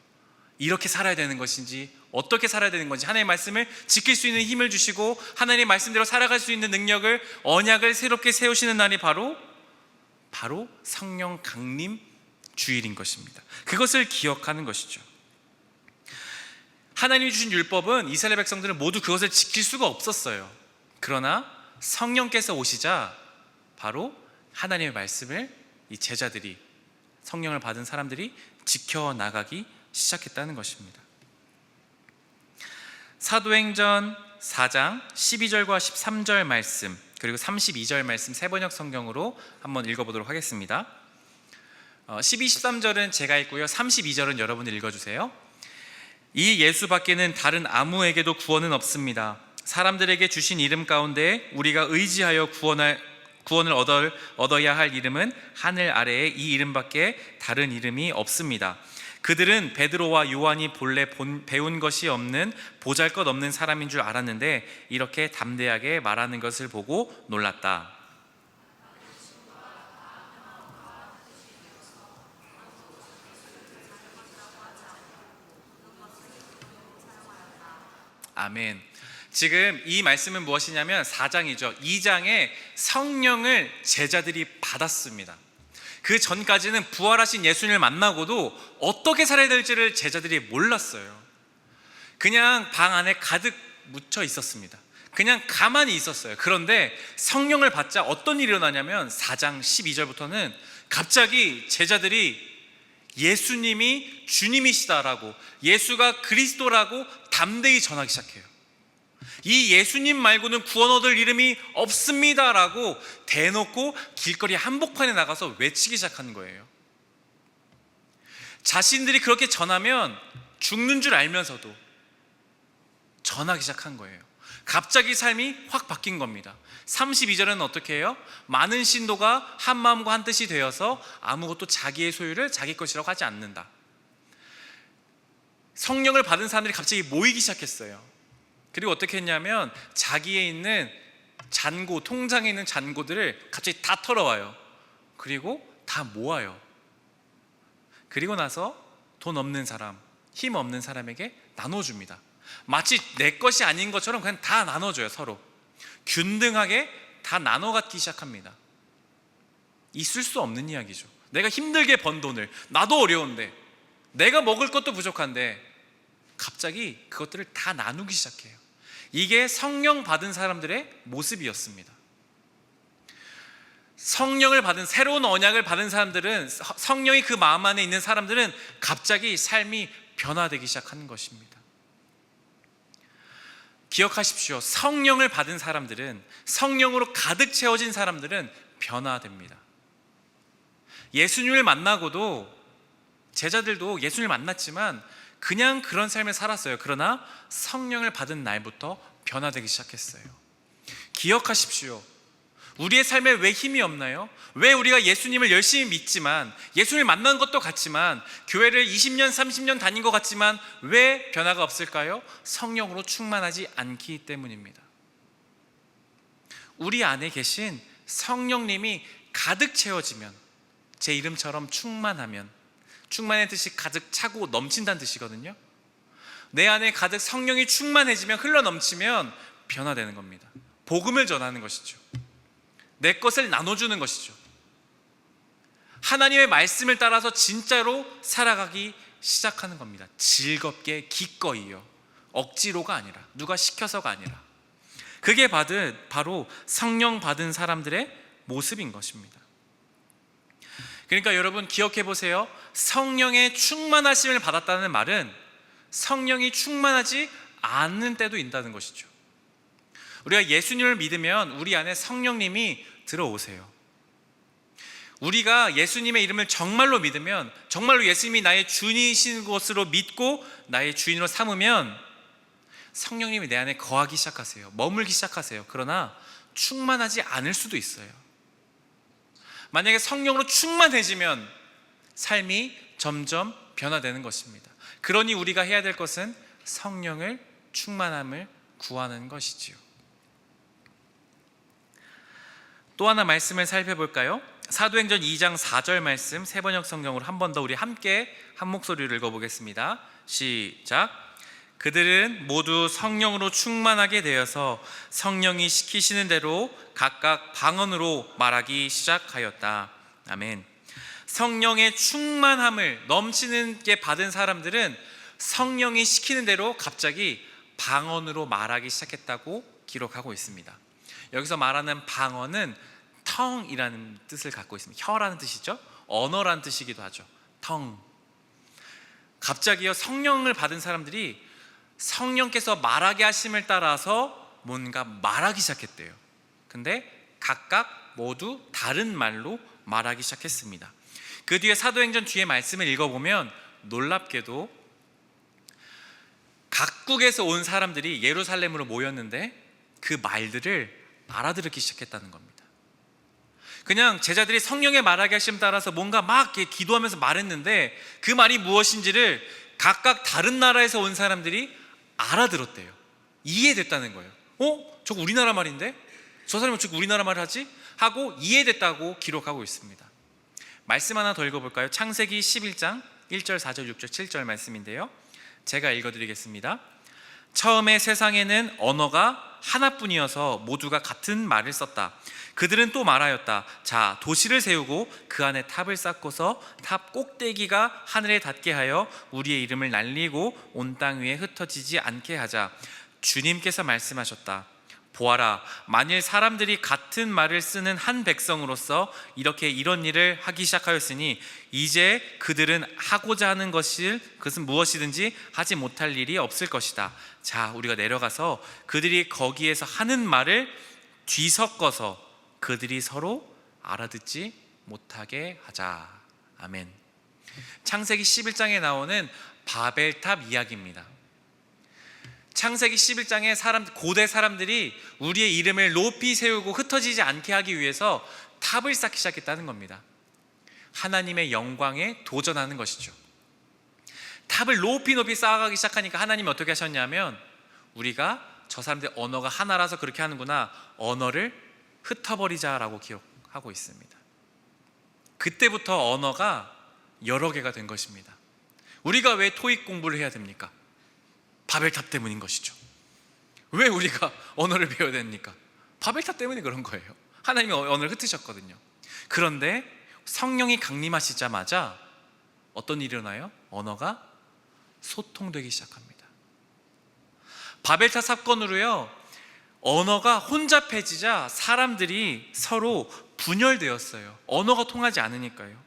Speaker 4: 이렇게 살아야 되는 것인지, 어떻게 살아야 되는 건지, 하나님의 말씀을 지킬 수 있는 힘을 주시고 하나님의 말씀대로 살아갈 수 있는 능력을, 언약을 새롭게 세우시는 날이 바로 성령 강림 주일인 것입니다. 그것을 기억하는 것이죠. 하나님이 주신 율법은 이스라엘 백성들은 모두 그것을 지킬 수가 없었어요. 그러나 성령께서 오시자 바로 하나님의 말씀을 이 제자들이, 성령을 받은 사람들이 지켜나가기 시작했다는 것입니다. 사도행전 4장 12절과 13절 말씀, 그리고 32절 말씀 세번역 성경으로 한번 읽어보도록 하겠습니다. 12, 13절은 제가 읽고요. 32절은 여러분이 읽어주세요. 이 예수 밖에는 다른 아무에게도 구원은 없습니다. 사람들에게 주신 이름 가운데 우리가 의지하여 구원을 얻어야 할 이름은 하늘 아래에 이 이름밖에 다른 이름이 없습니다. 그들은 베드로와 요한이 본래 배운 것이 없는 보잘것없는 사람인 줄 알았는데 이렇게 담대하게 말하는 것을 보고 놀랐다. 아멘. 지금 이 말씀은 무엇이냐면 4장이죠. 2장에 성령을 제자들이 받았습니다. 그 전까지는 부활하신 예수님을 만나고도 어떻게 살아야 될지를 제자들이 몰랐어요. 그냥 방 안에 가득 묻혀 있었습니다. 그냥 가만히 있었어요. 그런데 성령을 받자 어떤 일이 일어나냐면 4장 12절부터는 갑자기 제자들이 예수님이 주님이시다라고, 예수가 그리스도라고 담대히 전하기 시작해요. 이 예수님 말고는 구원 얻을 이름이 없습니다라고 대놓고 길거리 한복판에 나가서 외치기 시작하는 거예요. 자신들이 그렇게 전하면 죽는 줄 알면서도 전하기 시작한 거예요. 갑자기 삶이 확 바뀐 겁니다. 32절은 어떻게 해요? 많은 신도가 한 마음과 한 뜻이 되어서 아무것도 자기의 소유를 자기 것이라고 하지 않는다. 성령을 받은 사람들이 갑자기 모이기 시작했어요. 그리고 어떻게 했냐면 자기에 있는 잔고, 통장에 있는 잔고들을 갑자기 다 털어와요. 그리고 다 모아요. 그리고 나서 돈 없는 사람, 힘 없는 사람에게 나눠줍니다. 마치 내 것이 아닌 것처럼 그냥 다 나눠줘요. 서로 균등하게 다 나눠 갖기 시작합니다. 있을 수 없는 이야기죠. 내가 힘들게 번 돈을, 나도 어려운데, 내가 먹을 것도 부족한데 갑자기 그것들을 다 나누기 시작해요. 이게 성령 받은 사람들의 모습이었습니다. 성령을 받은, 새로운 언약을 받은 사람들은, 성령이 그 마음 안에 있는 사람들은 갑자기 삶이 변화되기 시작하는 것입니다. 기억하십시오. 성령을 받은 사람들은, 성령으로 가득 채워진 사람들은 변화됩니다. 예수님을 만나고도, 제자들도 예수님을 만났지만 그냥 그런 삶을 살았어요. 그러나 성령을 받은 날부터 변화되기 시작했어요. 기억하십시오. 우리의 삶에 왜 힘이 없나요? 왜 우리가 예수님을 열심히 믿지만, 예수님을 만난 것도 같지만, 교회를 20년, 30년 다닌 것 같지만 왜 변화가 없을까요? 성령으로 충만하지 않기 때문입니다. 우리 안에 계신 성령님이 가득 채워지면, 제 이름처럼 충만하면, 충만의 뜻이 가득 차고 넘친다는 뜻이거든요. 내 안에 가득 성령이 충만해지면, 흘러 넘치면 변화되는 겁니다. 복음을 전하는 것이죠. 내 것을 나눠주는 것이죠. 하나님의 말씀을 따라서 진짜로 살아가기 시작하는 겁니다. 즐겁게, 기꺼이요. 억지로가 아니라, 누가 시켜서가 아니라. 그게 바로 성령 받은 사람들의 모습인 것입니다. 그러니까 여러분 기억해 보세요. 성령의 충만하심을 받았다는 말은 성령이 충만하지 않는 때도 있다는 것이죠. 우리가 예수님을 믿으면 우리 안에 성령님이 들어오세요. 우리가 예수님의 이름을 정말로 믿으면, 정말로 예수님이 나의 주인이신 것으로 믿고 나의 주인으로 삼으면 성령님이 내 안에 거하기 시작하세요. 머물기 시작하세요. 그러나 충만하지 않을 수도 있어요. 만약에 성령으로 충만해지면 삶이 점점 변화되는 것입니다. 그러니 우리가 해야 될 것은 성령을 충만함을 구하는 것이지요. 또 하나 말씀을 살펴볼까요? 사도행전 2장 4절 말씀, 세번역 성경으로 한 번 더 우리 함께 한 목소리를 읽어보겠습니다. 시작. 그들은 모두 성령으로 충만하게 되어서 성령이 시키시는 대로 각각 방언으로 말하기 시작하였다. 아멘. 성령의 충만함을 넘치는 게 받은 사람들은 성령이 시키는 대로 갑자기 방언으로 말하기 시작했다고 기록하고 있습니다. 여기서 말하는 방언은 tongue이라는 뜻을 갖고 있습니다. 혀라는 뜻이죠. 언어라는 뜻이기도 하죠. tongue. 갑자기요, 성령을 받은 사람들이 성령께서 말하게 하심을 따라서 뭔가 말하기 시작했대요. 근데 각각 모두 다른 말로 말하기 시작했습니다. 그 뒤에 사도행전 뒤에 말씀을 읽어보면 놀랍게도 각국에서 온 사람들이 예루살렘으로 모였는데 그 말들을 알아들었기 시작했다는 겁니다. 그냥 제자들이 성령의 말하게 하심 따라서 뭔가 막 이렇게 기도하면서 말했는데 그 말이 무엇인지를 각각 다른 나라에서 온 사람들이 알아들었대요. 이해됐다는 거예요. 저거 우리나라 말인데? 저 사람이 어떻게 우리나라 말을 하지? 하고 이해됐다고 기록하고 있습니다. 말씀 하나 더 읽어볼까요? 창세기 11장 1절, 4절, 6절, 7절 말씀인데요, 제가 읽어드리겠습니다. 처음에 세상에는 언어가 하나뿐이어서 모두가 같은 말을 썼다. 그들은 또 말하였다. 자, 도시를 세우고 그 안에 탑을 쌓고서 탑 꼭대기가 하늘에 닿게 하여 우리의 이름을 날리고 온 땅 위에 흩어지지 않게 하자. 주님께서 말씀하셨다. 보아라, 만일 사람들이 같은 말을 쓰는 한 백성으로서 이렇게 이런 일을 하기 시작하였으니 이제 그들은 하고자 하는 그것은 무엇이든지 하지 못할 일이 없을 것이다. 자, 우리가 내려가서 그들이 거기에서 하는 말을 뒤섞어서 그들이 서로 알아듣지 못하게 하자. 아멘. 창세기 11장에 나오는 바벨탑 이야기입니다. 창세기 11장에 고대 사람들이 우리의 이름을 높이 세우고 흩어지지 않게 하기 위해서 탑을 쌓기 시작했다는 겁니다. 하나님의 영광에 도전하는 것이죠. 탑을 높이 쌓아가기 시작하니까 하나님이 어떻게 하셨냐면, 우리가 저 사람들의 언어가 하나라서 그렇게 하는구나, 언어를 흩어버리자라고 기록하고 있습니다. 그때부터 언어가 여러 개가 된 것입니다. 우리가 왜 토익 공부를 해야 됩니까? 바벨탑 때문인 것이죠. 왜 우리가 언어를 배워야 됩니까? 바벨탑 때문에 그런 거예요. 하나님이 언어를 흩으셨거든요. 그런데 성령이 강림하시자마자 어떤 일이 일어나요? 언어가 소통되기 시작합니다. 바벨탑 사건으로요, 언어가 혼잡해지자 사람들이 서로 분열되었어요. 언어가 통하지 않으니까요.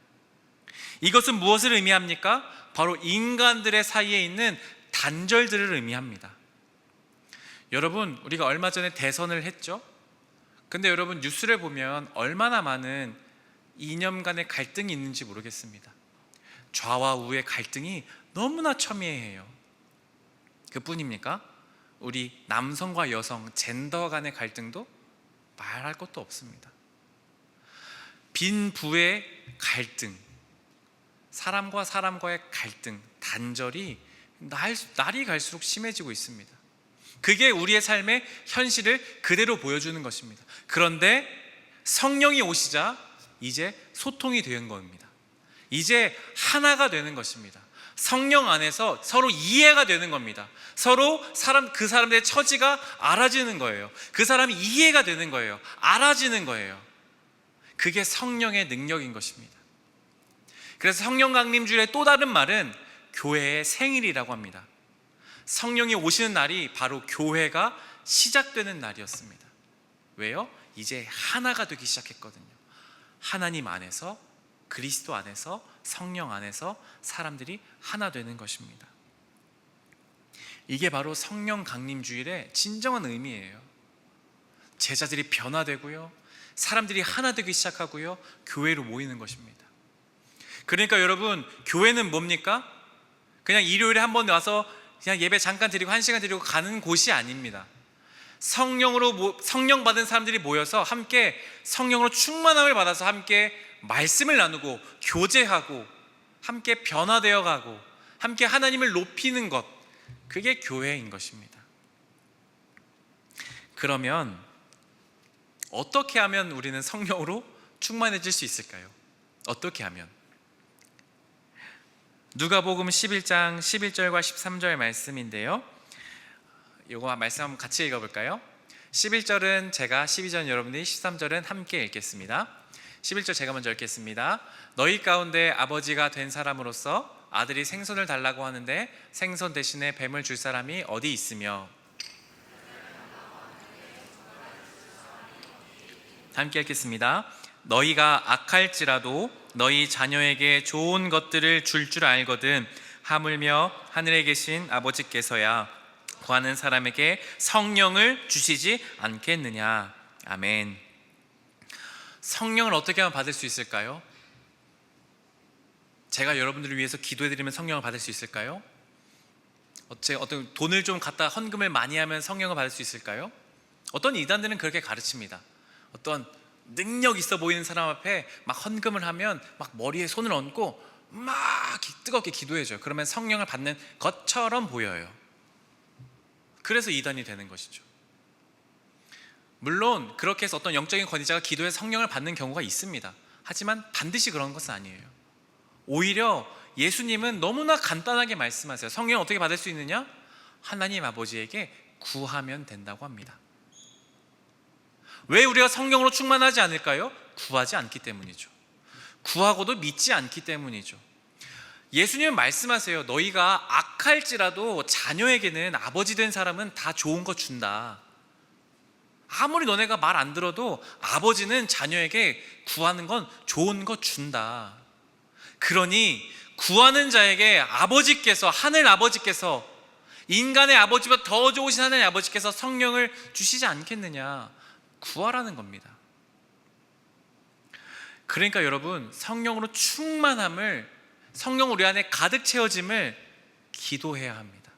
Speaker 4: 이것은 무엇을 의미합니까? 바로 인간들의 사이에 있는 단절들을 의미합니다. 여러분, 우리가 얼마 전에 대선을 했죠? 근데 여러분, 뉴스를 보면 얼마나 많은 이념 간의 갈등이 있는지 모르겠습니다. 좌와 우의 갈등이 너무나 첨예해요. 그뿐입니까? 우리 남성과 여성, 젠더 간의 갈등도 말할 것도 없습니다. 빈부의 갈등, 사람과 사람과의 갈등, 단절이 날이 갈수록 심해지고 있습니다. 그게 우리의 삶의 현실을 그대로 보여주는 것입니다. 그런데 성령이 오시자 이제 소통이 된 겁니다. 이제 하나가 되는 것입니다. 성령 안에서 서로 이해가 되는 겁니다. 서로 그 사람들의 처지가 알아지는 거예요. 그 사람이 이해가 되는 거예요. 알아지는 거예요. 그게 성령의 능력인 것입니다. 그래서 성령 강림주일의 또 다른 말은 교회의 생일이라고 합니다. 성령이 오시는 날이 바로 교회가 시작되는 날이었습니다. 왜요? 이제 하나가 되기 시작했거든요. 하나님 안에서, 그리스도 안에서, 성령 안에서 사람들이 하나 되는 것입니다. 이게 바로 성령 강림주일의 진정한 의미예요. 제자들이 변화되고요, 사람들이 하나 되기 시작하고요, 교회로 모이는 것입니다. 그러니까 여러분, 교회는 뭡니까? 그냥 일요일에 한 번 와서 그냥 예배 잠깐 드리고 1시간 드리고 가는 곳이 아닙니다. 성령 받은 사람들이 모여서 함께 성령으로 충만함을 받아서 함께 말씀을 나누고 교제하고 함께 변화되어 가고 함께 하나님을 높이는 것, 그게 교회인 것입니다. 그러면 어떻게 하면 우리는 성령으로 충만해질 수 있을까요? 어떻게 하면? 누가복음 11장 11절과 13절 말씀인데요, 이거 말씀 한번 같이 읽어볼까요? 11절은 제가, 12절은 여러분들이, 13절은 함께 읽겠습니다. 11절 제가 먼저 읽겠습니다. 너희 가운데 아버지가 된 사람으로서 아들이 생선을 달라고 하는데 생선 대신에 뱀을 줄 사람이 어디 있으며, 함께 읽겠습니다. 너희가 악할지라도 너희 자녀에게 좋은 것들을 줄 알거든 하물며 하늘에 계신 아버지께서야 구하는 사람에게 성령을 주시지 않겠느냐. 아멘. 성령을 어떻게 하면 받을 수 있을까요? 제가 여러분들을 위해서 기도해드리면 성령을 받을 수 있을까요? 어떤 돈을 좀 갖다 헌금을 많이 하면 성령을 받을 수 있을까요? 어떤 이단들은 그렇게 가르칩니다. 어떤 능력 있어 보이는 사람 앞에 막 헌금을 하면 막 머리에 손을 얹고 막 뜨겁게 기도해줘요. 그러면 성령을 받는 것처럼 보여요. 그래서 이단이 되는 것이죠. 물론 그렇게 해서 어떤 영적인 권위자가 기도해서 성령을 받는 경우가 있습니다. 하지만 반드시 그런 것은 아니에요. 오히려 예수님은 너무나 간단하게 말씀하세요. 성령을 어떻게 받을 수 있느냐? 하나님 아버지에게 구하면 된다고 합니다. 왜 우리가 성령으로 충만하지 않을까요? 구하지 않기 때문이죠. 구하고도 믿지 않기 때문이죠. 예수님은 말씀하세요. 너희가 악할지라도 자녀에게는 아버지 된 사람은 다 좋은 거 준다. 아무리 너네가 말 안 들어도 아버지는 자녀에게 구하는 건 좋은 거 준다. 그러니 구하는 자에게 아버지께서, 하늘 아버지께서, 인간의 아버지보다 더 좋으신 하나님 아버지께서 성령을 주시지 않겠느냐. 구하라는 겁니다. 그러니까 여러분, 성령으로 충만함을, 성령 우리 안에 가득 채워짐을 기도해야 합니다.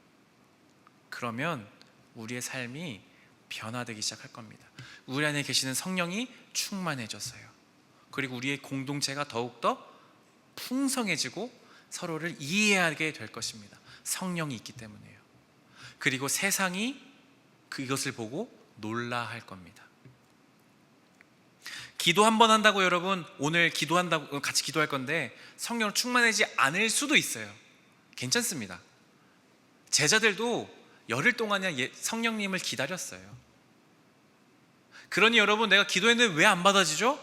Speaker 4: 그러면 우리의 삶이 변화되기 시작할 겁니다. 우리 안에 계시는 성령이 충만해져서요. 그리고 우리의 공동체가 더욱더 풍성해지고 서로를 이해하게 될 것입니다. 성령이 있기 때문이에요. 그리고 세상이 그것을 보고 놀라할 겁니다. 기도 한 번 한다고 여러분, 오늘 기도한다고 같이 기도할 건데 성령으로 충만하지 않을 수도 있어요. 괜찮습니다. 제자들도 열흘 동안이나 성령님을 기다렸어요. 그러니 여러분, 내가 기도했는데 왜 안 받아지죠?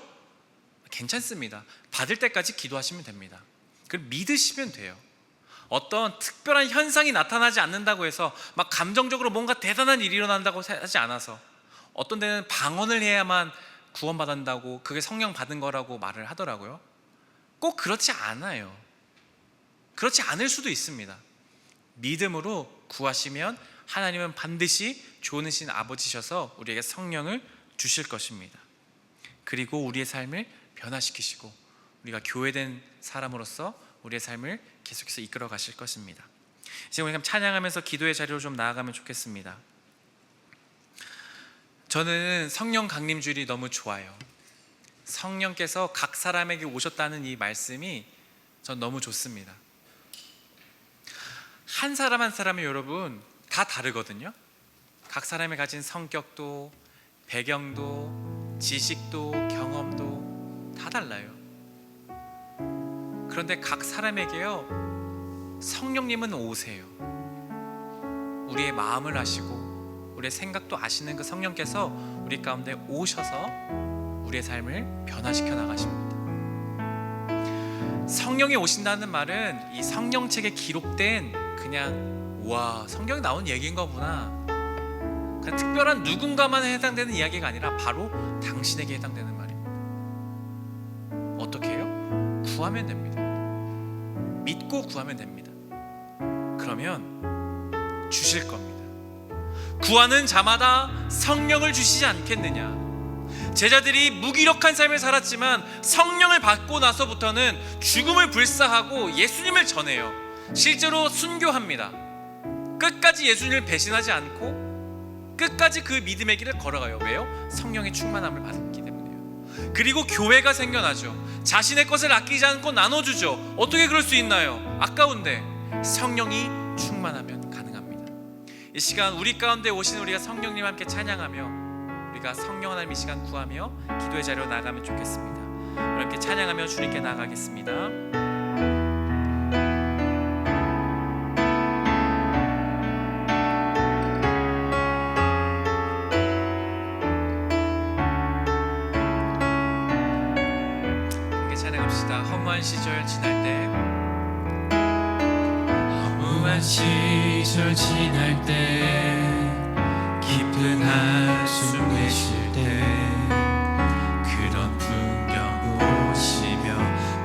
Speaker 4: 괜찮습니다. 받을 때까지 기도하시면 됩니다. 그럼 믿으시면 돼요. 어떤 특별한 현상이 나타나지 않는다고 해서 막 감정적으로 뭔가 대단한 일이 일어난다고 하지 않아서, 어떤 데는 방언을 해야만 구원받는다고, 그게 성령 받은 거라고 말을 하더라고요. 꼭 그렇지 않아요. 그렇지 않을 수도 있습니다. 믿음으로 구하시면 하나님은 반드시 좋으신 아버지셔서 우리에게 성령을 주실 것입니다. 그리고 우리의 삶을 변화시키시고 우리가 교회된 사람으로서 우리의 삶을 계속해서 이끌어 가실 것입니다. 이제 우리 찬양하면서 기도의 자리로 좀 나아가면 좋겠습니다. 저는 성령 강림주일이 너무 좋아요. 성령께서 각 사람에게 오셨다는 이 말씀이 전 너무 좋습니다. 한 사람 한 사람이 여러분 다 다르거든요. 각 사람이 가진 성격도, 배경도, 지식도, 경험도 다 달라요. 그런데 각 사람에게요, 성령님은 오세요. 우리의 마음을 아시고 우리의 생각도 아시는 그 성령께서 우리 가운데 오셔서 우리의 삶을 변화시켜 나가십니다. 성령이 오신다는 말은 이 성령책에 기록된 그냥 와, 성경에 나온 얘기인 거구나, 그냥 특별한 누군가만 해당되는 이야기가 아니라 바로 당신에게 해당되는 말입니다. 어떻게 해요? 구하면 됩니다. 믿고 구하면 됩니다. 그러면 주실 겁니다. 구하는 자마다 성령을 주시지 않겠느냐. 제자들이 무기력한 삶을 살았지만 성령을 받고 나서부터는 죽음을 불사하고 예수님을 전해요. 실제로 순교합니다. 끝까지 예수님을 배신하지 않고 끝까지 그 믿음의 길을 걸어가요. 왜요? 성령의 충만함을 받았기 때문이에요. 그리고 교회가 생겨나죠. 자신의 것을 아끼지 않고 나눠주죠. 어떻게 그럴 수 있나요? 아까운데 성령이 충만하면 가능합니다. 이 시간 우리 가운데 오신 우리가 성령님 함께 찬양하며 우리가 성령 하나님 이 시간 구하며 기도의 자리로 나가면 좋겠습니다. 이렇게 찬양하며 주님께 나가겠습니다. 허무한 시절 지날 때,
Speaker 5: 허무한 시절 지날 때, 깊은 한숨 내쉴 때, 그런 풍경 보시며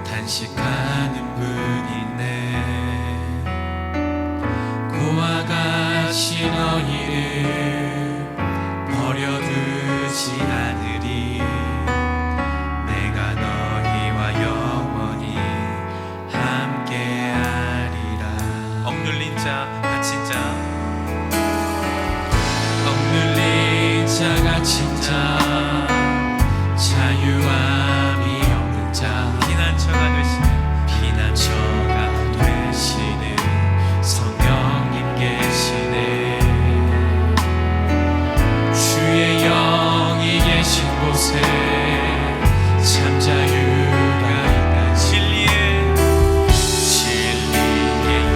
Speaker 5: 단식하는 분이네. 고아가시 너희를 버려두지 않으리. 내가 너희와 영원히 함께
Speaker 4: 자, 갇힌 자,
Speaker 5: 억눌린 자 갇힌 자 자유함이 없는 자
Speaker 4: 피난처가 되시는
Speaker 5: 피난처가 되시는 성령님 계시네. 주의 영이 계신 곳에 참 자유가 있다.
Speaker 4: 진리의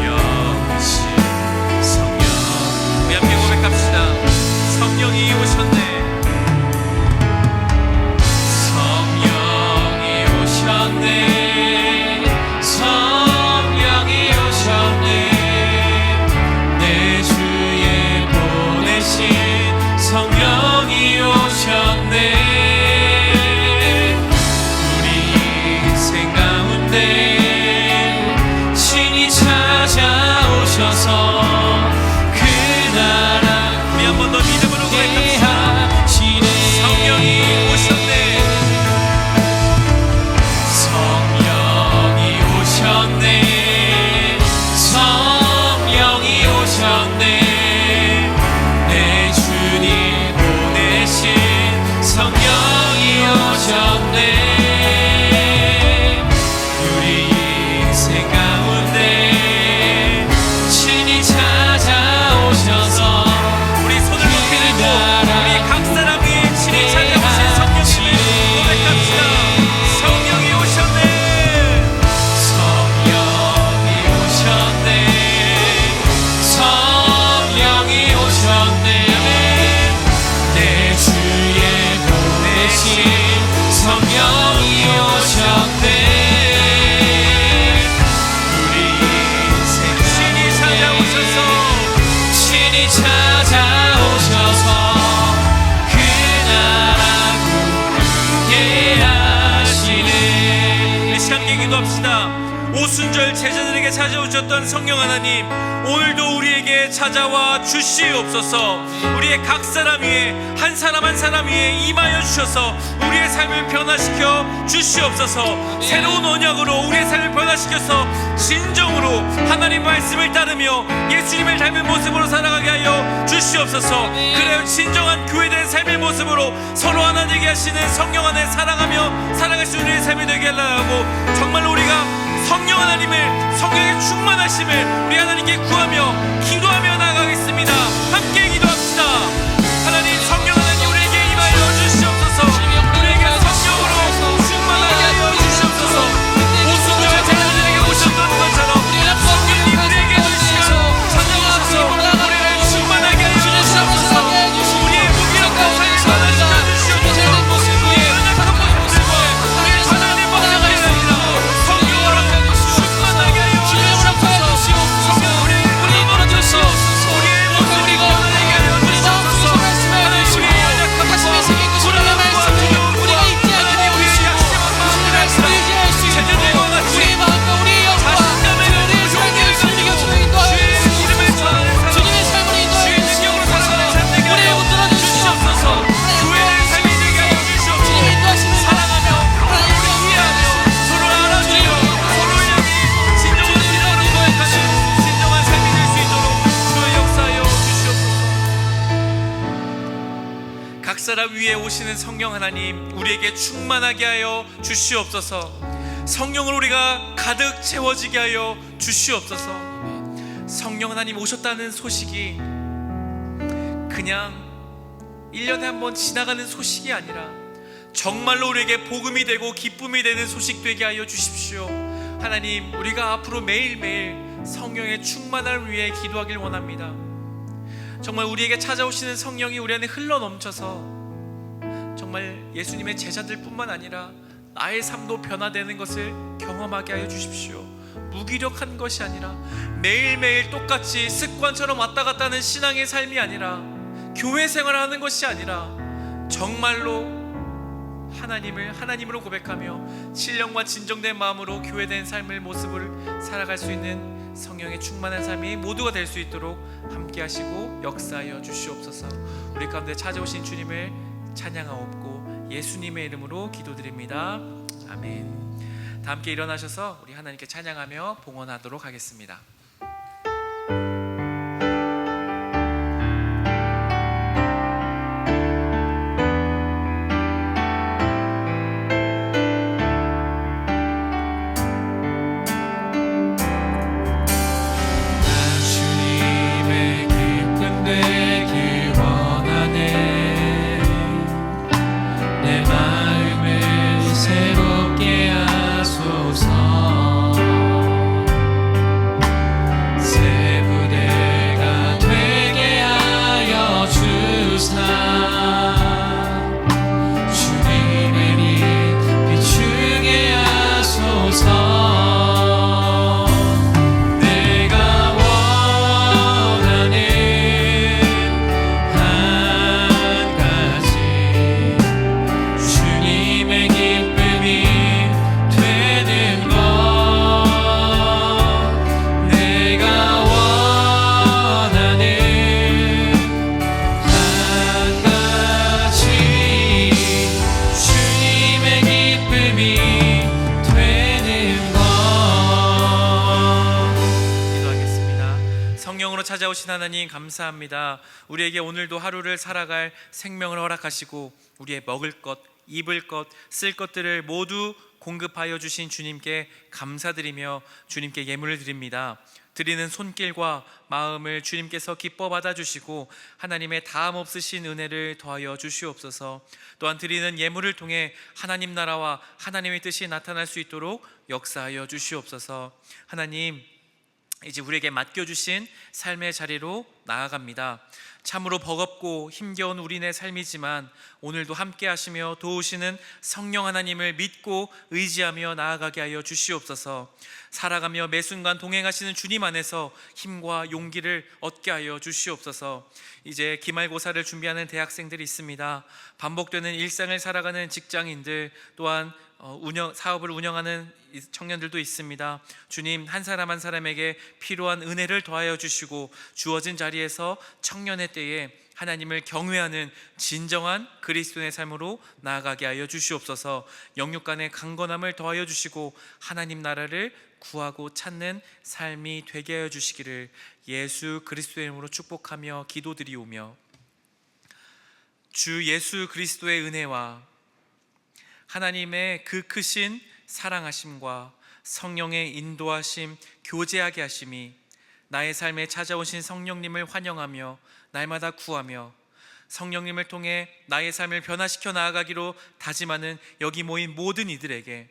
Speaker 5: 영이신 성령
Speaker 4: 우리 함께 고백합시다. 성령이 오셨네.
Speaker 5: 성령이 오셨네. 성령이 오셨네. 내 주에 보내신 성령이 오셨네. 우리 인생 가운데 친히 찾아오셔서 그 나라
Speaker 4: 우리 한 번 더 믿음으로 고백합시다.
Speaker 5: 하시네.
Speaker 4: 성령이 오셨네.
Speaker 5: 성령이 오셨네. 성령이 오셨네. 내 주님 보내신 성령이 오셨네. 우리 인생 가운데 친히 찾아오셔서
Speaker 4: 우리 손을 높이 들고 우리 각 사람 위에 친히 찾아오신 성령님을 고백합시다. 성령이 오셨네.
Speaker 5: 성령이 오셨네. 성령이 오셨네. 내 주에 보내신 성령이 오셨네. 우리 인생
Speaker 4: 친히 찾아오셔서
Speaker 5: 친히 찾아오셔서 그 나라 굳게 하시네.
Speaker 4: 이 시간 기도합시다. 오순절 제자들에게 찾아오셨던 성령 하나님, 오늘도 우리에게 찾아와 주시옵소서. 우리의 각 사람 위에 한 사람 한 사람 위에 임하여 주셔서 우리의 삶을 변화시켜 주시옵소서. 새로운 언약으로 우리의 삶을 변화시켜서 진정으로 하나님 말씀을 따르며 예수님을 닮은 모습으로 살아가게 하여 주시옵소서. 그래야 진정한 교회된 삶의 모습으로 서로 하나 되게 하시는 성령 안에 사랑하며 살아갈 수 있는 우리의 삶이 되게 하려고 정말로 우리가 성령 하나님을, 성령의 충만하심을 우리 하나님께 구하며 기도하며 나아가겠습니다. 함께 기도합시다. 하나님, 성령 하나님 우리에게 임하여 주시옵소서. 우리에게 성령으로 충만하게 하여 주시옵소서. 오순절 제자들에게 오셨던 것처럼 성령님 우리에게 주시어 찾아오셔서 우리를 충만하게 하여 주시옵소서. 우리의 무기력한 삶을 변화시켜 주시옵소서. 우리의 연약한 모습들과 우리의 하나님 모습을 성령으로 충만하게 하여 주시옵소서. 우리의 힘으로 주시옵소서. 우리의 모습을 변화되게 하여 주시옵소서. 하나님, 우리의 연약한 마음, 불안한 마음, 우리가 잊지 않는 우리의 약심한 마음을 제자들과 같이 자신감을 가지고 주의 이름을 전하는 사람, 주의 능력으로 살아가는 삶 되게 하여 주시옵소서. 교회의 삶이 되게 하여 주시옵소서. 사랑하며 하나님을 이해하며 서로 알아주며 서로를 향해 진정한 믿음으로 고백하는 진정한 삶이 될 수 있도록 주의 역사하여 주시옵소서. 각 사람 위에 오시는 성령 하나님, 우리에게 충만하게 하여 주시옵소서. 성령으로 우리가 가득 채워지게 하여 주시옵소서. 성령 하나님 오셨다는 소식이 그냥 1년에 한 번 지나가는 소식이 아니라 정말로 우리에게 복음이 되고 기쁨이 되는 소식 되게 하여 주십시오. 하나님, 우리가 앞으로 매일매일 성령의 충만함을 위해 기도하길 원합니다. 정말 우리에게 찾아오시는 성령이 우리 안에 흘러넘쳐서 정말 예수님의 제자들 뿐만 아니라 나의 삶도 변화되는 것을 경험하게 하여 주십시오. 무기력한 것이 아니라 매일매일 똑같이 습관처럼 왔다 갔다 하는 신앙의 삶이 아니라 교회 생활을 하는 것이 아니라 정말로 하나님을 하나님으로 고백하며 신령과 진정된 마음으로 교회된 삶의 모습을 살아갈 수 있는 성령의 충만한 삶이 모두가 될 수 있도록 함께 하시고 역사하여 주시옵소서. 우리 가운데 찾아오신 주님을 찬양하옵고 예수님의 이름으로 기도드립니다. 아멘. 다 함께 일어나셔서 우리 하나님께 찬양하며 봉헌하도록 하겠습니다. 성령으로 찾아오신 하나님 감사합니다. 우리에게 오늘도 하루를 살아갈 생명을 허락하시고 우리의 먹을 것, 입을 것, 쓸 것들을 모두 공급하여 주신 주님께 감사드리며 주님께 예물을 드립니다. 드리는 손길과 마음을 주님께서 기뻐 받아주시고 하나님의 다함 없으신 은혜를 더하여 주시옵소서. 또한 드리는 예물을 통해 하나님 나라와 하나님의 뜻이 나타날 수 있도록 역사하여 주시옵소서. 하나님, 이제 우리에게 맡겨주신 삶의 자리로 나아갑니다. 참으로 버겁고 힘겨운 우리네 삶이지만 오늘도 함께 하시며 도우시는 성령 하나님을 믿고 의지하며 나아가게 하여 주시옵소서. 살아가며 매 순간 동행하시는 주님 안에서 힘과 용기를 얻게 하여 주시옵소서. 이제 기말고사를 준비하는 대학생들이 있습니다. 반복되는 일상을 살아가는 직장인들, 또한 사업을 운영하는 청년들도 있습니다. 주님, 한 사람 한 사람에게 필요한 은혜를 더하여 주시고 주어진 자리에서 청년의 때에 하나님을 경외하는 진정한 그리스도인의 삶으로 나아가게 하여 주시옵소서. 영육 간의 강건함을 더하여 주시고 하나님 나라를 구하고 찾는 삶이 되게 하여 주시기를 예수 그리스도의 이름으로 축복하며 기도드리오며, 주 예수 그리스도의 은혜와 하나님의 그 크신 사랑하심과 성령의 인도하심, 교제하게 하심이 나의 삶에 찾아오신 성령님을 환영하며 날마다 구하며 성령님을 통해 나의 삶을 변화시켜 나아가기로 다짐하는 여기 모인 모든 이들에게,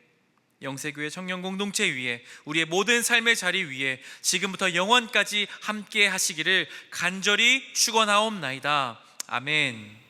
Speaker 4: 영세교회 청년 공동체 위에, 우리의 모든 삶의 자리 위에 지금부터 영원까지 함께 하시기를 간절히 축원하옵나이다. 아멘.